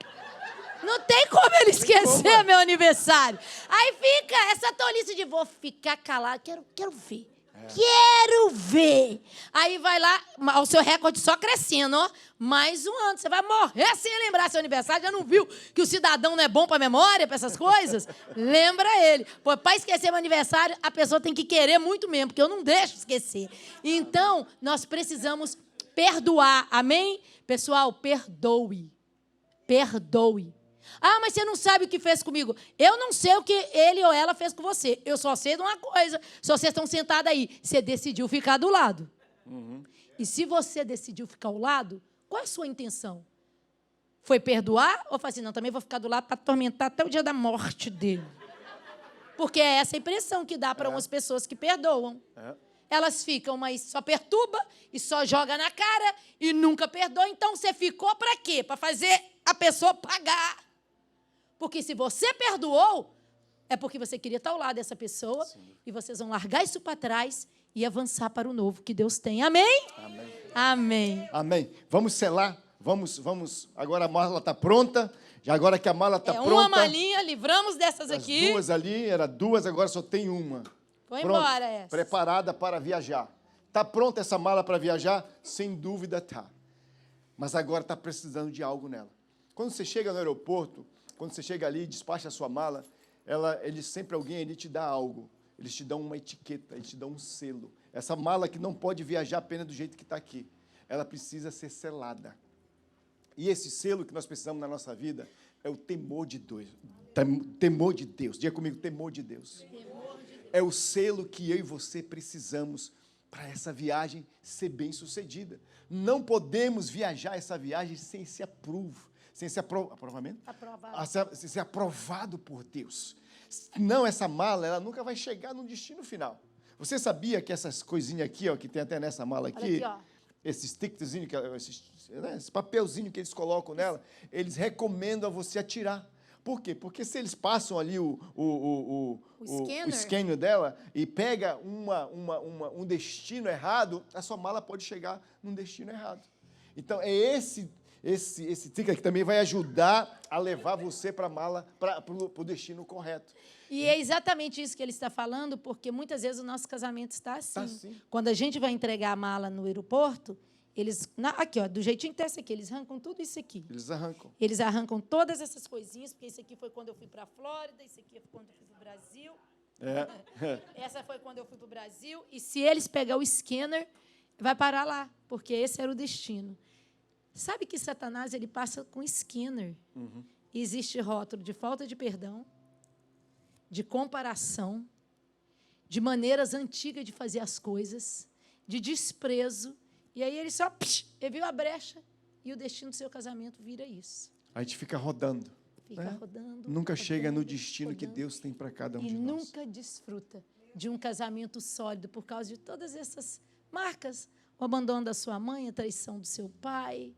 Não tem como ele esquecer meu aniversário. Aí fica essa tolice de vou ficar calado, quero ver. Quero ver. Aí vai lá, o seu recorde só crescendo, ó. Mais um ano. Você vai morrer sem lembrar seu aniversário. Já não viu que o cidadão não é bom para memória, para essas coisas? Lembra ele. Pô, para esquecer meu aniversário, a pessoa tem que querer muito mesmo, porque eu não deixo esquecer. Então, nós precisamos perdoar. Amém? Pessoal, perdoe. Perdoe. Mas você não sabe o que fez comigo. Eu não sei o que ele ou ela fez com você. Eu só sei de uma coisa. Se vocês estão sentados aí, você decidiu ficar do lado. E se você decidiu ficar ao lado, qual é a sua intenção? Foi perdoar ou falar assim, não, também vou ficar do lado para atormentar até o dia da morte dele? Porque é essa a impressão que dá para umas pessoas que perdoam. Elas ficam, mas só perturba e só joga na cara e nunca perdoa. Então, você ficou para quê? Para fazer a pessoa pagar. Porque se você perdoou, é porque você queria estar ao lado dessa pessoa. Sim. E vocês vão largar isso para trás e avançar para o novo que Deus tem. Amém? Amém. Amém. Amém. Vamos selar. Vamos. Agora a mala está pronta. Já agora que a mala está pronta. Uma malinha, livramos dessas aqui. As 2 ali, era 2, agora só tem uma. Foi embora essa. Preparada para viajar. Está pronta essa mala para viajar? Sem dúvida está. Mas agora está precisando de algo nela. Quando você chega no aeroporto, quando você chega ali e despacha a sua mala, alguém ali te dá algo. Eles te dão uma etiqueta, eles te dão um selo. Essa mala que não pode viajar apenas do jeito que está aqui. Ela precisa ser selada. E esse selo que nós precisamos na nossa vida é o temor de Deus. Temor de Deus. Diga comigo, temor de Deus. É o selo que eu e você precisamos para essa viagem ser bem-sucedida. Não podemos viajar essa viagem sem ser sem ser aprovamento? Aprovado. Sem ser aprovado por Deus. Não, essa mala, ela nunca vai chegar no destino final. Você sabia que essas coisinhas aqui, ó, que tem até nessa mala aqui, esse stickzinho, esse papelzinho que eles colocam nela, eles recomendam a você atirar. Por quê? Porque se eles passam ali o scanner dela e pega um destino errado, a sua mala pode chegar num destino errado. Então, é esse ticker que também vai ajudar a levar você para o destino correto. E é exatamente isso que ele está falando, porque muitas vezes o nosso casamento está assim. Assim. Quando a gente vai entregar a mala no aeroporto, eles... aqui, ó, do jeitinho que está esse aqui, eles arrancam tudo isso aqui. Eles arrancam. Eles arrancam todas essas coisinhas, porque isso aqui foi quando eu fui para a Flórida, isso aqui foi quando eu fui para o Brasil. Essa foi quando eu fui para o Brasil. E se eles pegar o scanner, vai parar lá, porque esse era o destino. Sabe que Satanás ele passa com scanner. Uhum. Existe rótulo de falta de perdão, de comparação, de maneiras antigas de fazer as coisas, de desprezo. E aí ele só ele viu a brecha e o destino do seu casamento vira isso. A gente fica rodando. Fica rodando. Nunca rodando, chega no destino rodando, que Deus tem para cada um e de nós. nunca desfruta de um casamento sólido por causa de todas essas marcas. O abandono da sua mãe, a traição do seu pai,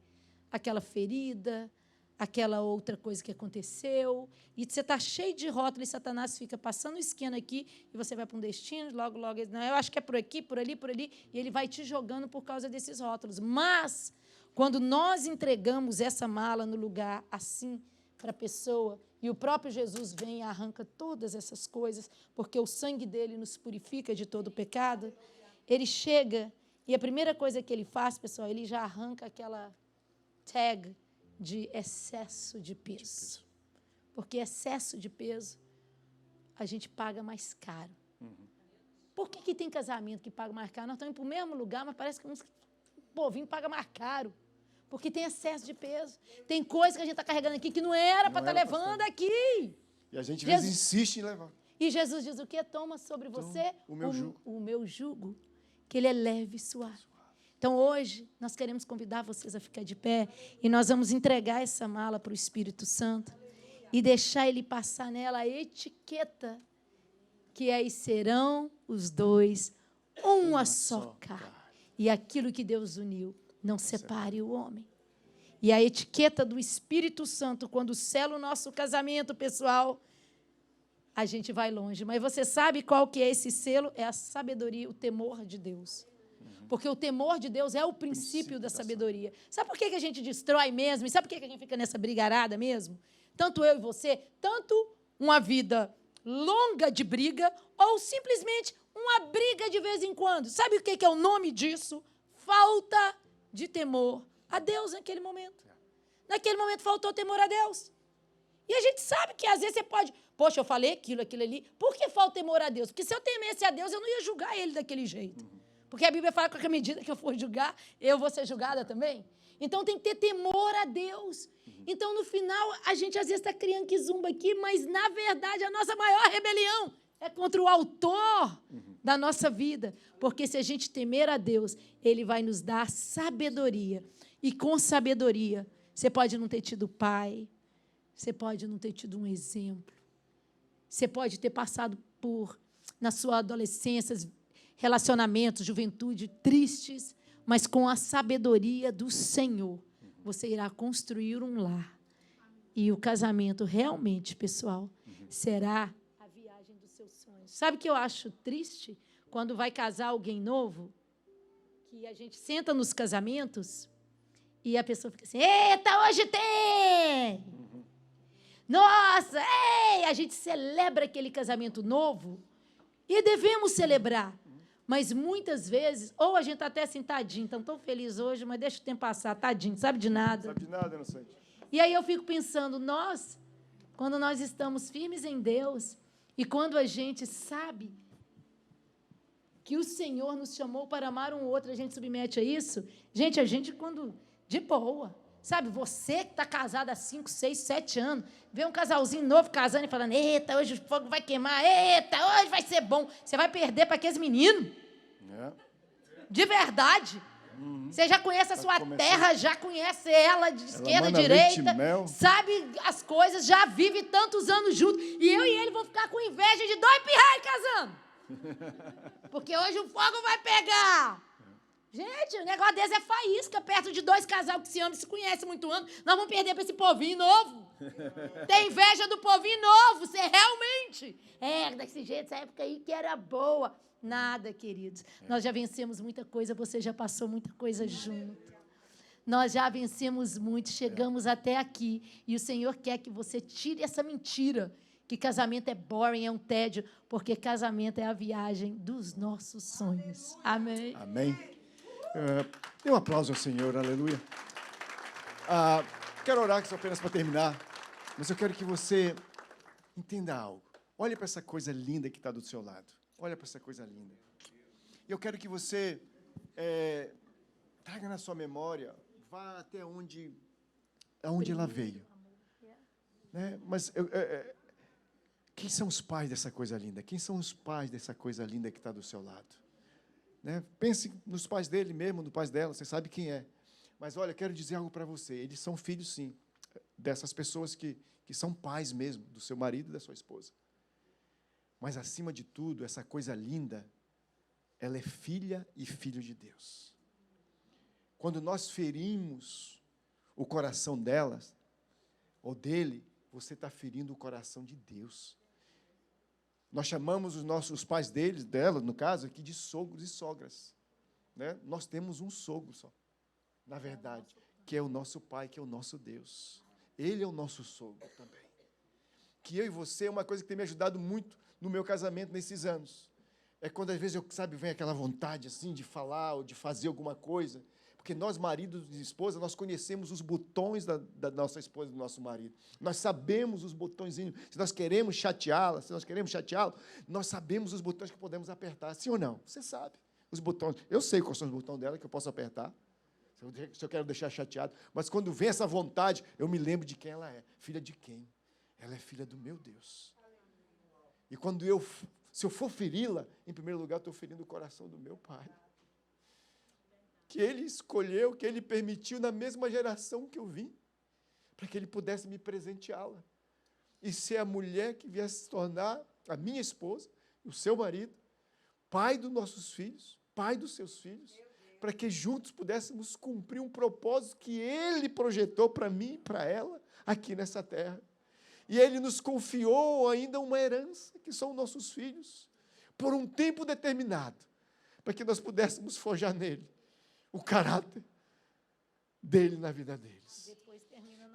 aquela ferida, aquela outra coisa que aconteceu, e você está cheio de rótulos, e Satanás fica passando o esquema aqui, e você vai para um destino, logo, não, eu acho que é por aqui, por ali, e ele vai te jogando por causa desses rótulos. Mas, quando nós entregamos essa mala no lugar assim, para a pessoa, e o próprio Jesus vem e arranca todas essas coisas, porque o sangue dele nos purifica de todo o pecado, ele chega, e a primeira coisa que ele faz, pessoal, ele já arranca aquela tag de excesso de peso. Porque excesso de peso, a gente paga mais caro. Por que tem casamento que paga mais caro? Nós estamos indo para o mesmo lugar, mas parece que o povinho paga mais caro. Porque tem excesso de peso. Tem coisa que a gente está carregando aqui que não era para estar levando aqui. E a gente, às vezes, insiste em levar. E Jesus diz o quê? Toma sobre você o meu jugo. O meu jugo, que ele é leve e suave. Então, hoje, nós queremos convidar vocês a ficar de pé e nós vamos entregar essa mala para o Espírito Santo e deixar ele passar nela a etiqueta que aí serão os dois uma só carne. E aquilo que Deus uniu, não separe o homem. E a etiqueta do Espírito Santo, quando sela o nosso casamento, pessoal, a gente vai longe. Mas você sabe qual que é esse selo? É a sabedoria, o temor de Deus. Porque o temor de Deus é o princípio da sabedoria. Sabe por que a gente destrói mesmo? E sabe por que a gente fica nessa brigarada mesmo? Tanto eu e você, tanto uma vida longa de briga, ou simplesmente uma briga de vez em quando. Sabe o que é o nome disso? Falta de temor a Deus naquele momento. Naquele momento faltou temor a Deus. E a gente sabe que às vezes você pode... Poxa, eu falei aquilo ali. Por que falta temor a Deus? Porque se eu temesse a Deus, eu não ia julgar ele daquele jeito. Porque a Bíblia fala que à medida que eu for julgar, eu vou ser julgada também. Então, tem que ter temor a Deus. Então, no final, a gente às vezes está criando que zumba aqui, mas, na verdade, a nossa maior rebelião é contra o autor da nossa vida. Porque se a gente temer a Deus, Ele vai nos dar sabedoria. E com sabedoria, você pode não ter tido pai, você pode não ter tido um exemplo, você pode ter passado por, na sua adolescência, relacionamentos, juventude tristes, mas com a sabedoria do Senhor, você irá construir um lar. E o casamento realmente, pessoal, será a viagem dos seus sonhos. Sabe o que eu acho triste? Quando vai casar alguém novo, que a gente senta nos casamentos e a pessoa fica assim, eita, hoje tem! Nossa, ei! A gente celebra aquele casamento novo e devemos celebrar. Mas muitas vezes, ou a gente está até assim, tadinho, estão tão felizes hoje, mas deixa o tempo passar, tadinho, não sabe de nada. Sabe de nada, inocente. E aí eu fico pensando, quando nós estamos firmes em Deus, e quando a gente sabe que o Senhor nos chamou para amar um outro, a gente submete a isso, a gente quando, de boa, sabe, você que está casado há 5, 6, 7 anos, vê um casalzinho novo casando e falando, eita, hoje o fogo vai queimar, eita, hoje vai ser bom. Você vai perder para aqueles meninos. De verdade. Você já conhece a sua terra, já conhece ela de esquerda, direita, sabe as coisas, já vive tantos anos juntos. E eu e ele vão ficar com inveja de 2 pirraias casando. Porque hoje o fogo vai pegar. Gente, o negócio desse é faísca, perto de dois casais que se amam e se conhecem muito ano. Nós vamos perder para esse povinho novo. Tem inveja do povinho novo, você realmente. Desse jeito, essa época aí que era boa. Nada, queridos. Nós já vencemos muita coisa, você já passou muita coisa junto. Nós já vencemos muito, chegamos até aqui. E o Senhor quer que você tire essa mentira, que casamento é boring, é um tédio, porque casamento é a viagem dos nossos sonhos. Amém? Amém. Dê um aplauso ao Senhor, aleluia. Quero orar só apenas para terminar, mas eu quero que você entenda algo. Olhe para essa coisa linda que está do seu lado. Olha para essa coisa linda. E eu quero que você traga na sua memória, vá até onde ela veio. Né? Mas quem são os pais dessa coisa linda? Quem são os pais dessa coisa linda que está do seu lado? Né? Pense nos pais dele mesmo, nos pais dela, você sabe quem é. Mas, olha, quero dizer algo para você. Eles são filhos, sim, dessas pessoas que são pais mesmo, do seu marido e da sua esposa. Mas, acima de tudo, essa coisa linda, ela é filha e filho de Deus. Quando nós ferimos o coração delas, ou dele, você está ferindo o coração de Deus. Nós chamamos os pais dela, no caso, aqui de sogros e sogras. Né? Nós temos um sogro só, na verdade, que é o nosso pai, que é o nosso Deus. Ele é o nosso sogro também. Que eu e você, é uma coisa que tem me ajudado muito no meu casamento nesses anos. É quando, às vezes, vem aquela vontade, assim, de falar ou de fazer alguma coisa. Porque nós, maridos e esposa, nós conhecemos os botões da nossa esposa e do nosso marido. Nós sabemos os botõezinhos. Se nós queremos chateá-la, se nós queremos chateá-lo, nós sabemos os botões que podemos apertar. Sim ou não? Você sabe os botões. Eu sei quais são os botões dela que eu posso apertar, se eu quero deixar chateado. Mas quando vem essa vontade, eu me lembro de quem ela é. Filha de quem? Ela é filha do meu Deus. E quando se eu for feri-la, em primeiro lugar, estou ferindo o coração do meu pai. Que ele escolheu, que ele permitiu na mesma geração que eu vim, para que ele pudesse me presenteá-la. E ser a mulher que viesse se tornar a minha esposa, o seu marido, pai dos nossos filhos, pai dos seus filhos, para que juntos pudéssemos cumprir um propósito que ele projetou para mim e para ela, aqui nessa terra. E ele nos confiou ainda uma herança, que são nossos filhos, por um tempo determinado, para que nós pudéssemos forjar nele o caráter dele na vida deles.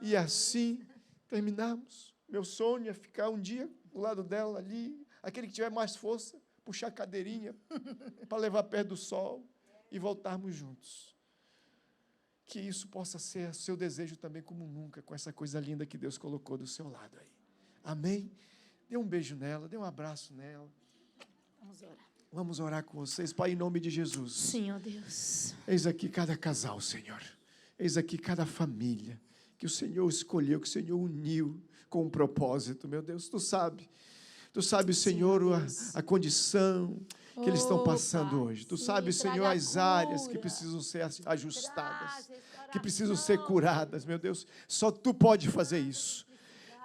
E assim terminamos. Meu sonho é ficar um dia do lado dela ali, aquele que tiver mais força, puxar a cadeirinha para levar perto do sol e voltarmos juntos. Que isso possa ser seu desejo também como nunca, com essa coisa linda que Deus colocou do seu lado aí. Amém? Dê um beijo nela, dê um abraço nela. Vamos orar. Vamos orar com vocês, Pai, em nome de Jesus. Sim, ó Deus. Eis aqui cada casal, Senhor. Eis aqui cada família que o Senhor escolheu, que o Senhor uniu com um propósito, meu Deus. Tu sabe, Senhor, a condição que eles estão passando hoje. Tu sabes, Senhor, as áreas que precisam ser ajustadas, que precisam ser curadas, meu Deus. Só Tu pode fazer isso.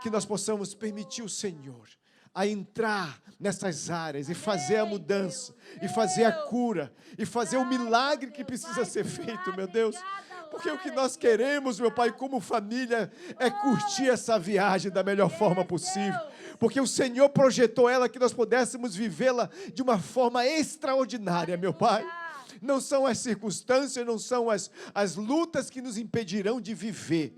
Que nós possamos permitir o Senhor a entrar nessas áreas e fazer a mudança, e fazer a cura, e fazer o milagre que precisa ser feito, meu Deus. Porque o que nós queremos, meu Pai, como família, é curtir essa viagem da melhor forma possível. Porque o Senhor projetou ela que nós pudéssemos vivê-la de uma forma extraordinária, meu Pai. Não são as circunstâncias, não são as lutas que nos impedirão de viver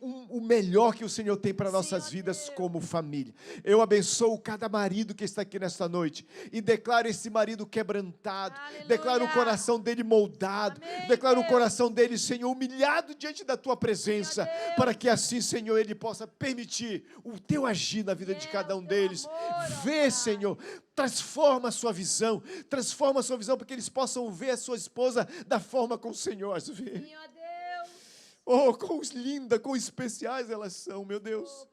o melhor que o Senhor tem para nossas vidas como família. Eu abençoo cada marido que está aqui nesta noite e declaro esse marido quebrantado, declaro o coração dele moldado, declaro o coração dele, Senhor, humilhado diante da Tua presença, para que assim, Senhor, ele possa permitir o Teu agir na vida de cada um deles. Vê, Senhor, transforma a sua visão, para que eles possam ver a sua esposa da forma como o Senhor as vê. Oh, quão linda, quão especiais elas são, meu Deus.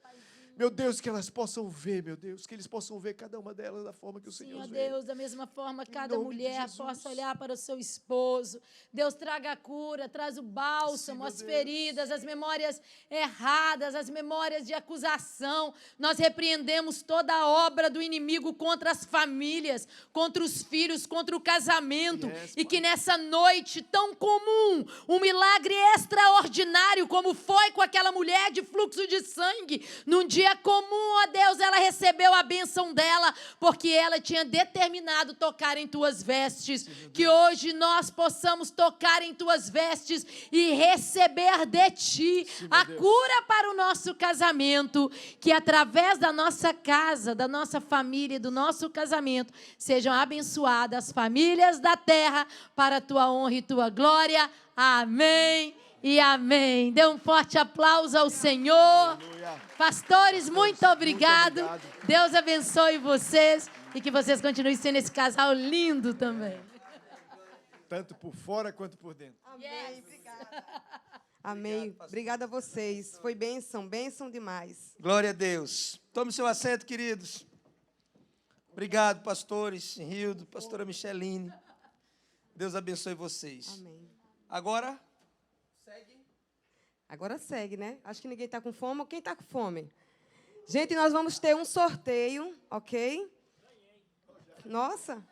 Meu Deus, que elas possam ver, meu Deus, que eles possam ver cada uma delas da forma que o Senhor Senhor vê. Deus, da mesma forma, cada nome de mulher Jesus. possa olhar para o seu esposo. Deus, traga a cura, traz o bálsamo, Sim, as meu feridas, as memórias erradas, as memórias de acusação. Nós repreendemos toda a obra do inimigo contra as famílias, contra os filhos, contra o casamento. Yes, e Pai. que nessa noite tão comum, um milagre extraordinário, como foi com aquela mulher de fluxo de sangue, num dia comum, ó Deus, ela recebeu a bênção dela, porque ela tinha determinado tocar em tuas vestes. Que hoje nós possamos tocar em tuas vestes e receber de ti a Deus. cura para o nosso casamento. Que através da nossa casa, da nossa família e do nosso casamento, sejam abençoadas as famílias da terra para a tua honra e tua glória. Amém e amém. Dê um forte aplauso ao Senhor. Aleluia. Pastores, muito obrigado. obrigado. Deus abençoe vocês e que vocês continuem sendo esse casal lindo também. Tanto por fora quanto por dentro. Amém. Yes. Obrigada. Amém. Obrigada a vocês. Foi bênção, bênção demais. Glória a Deus. Tome seu assento, queridos. Obrigado, pastores, Rildo, pastora Micheline. Deus abençoe vocês. Amém. Agora, Agora segue, né? Acho que ninguém está com fome. Quem está com fome? Gente, nós vamos ter um sorteio, ok? Nossa.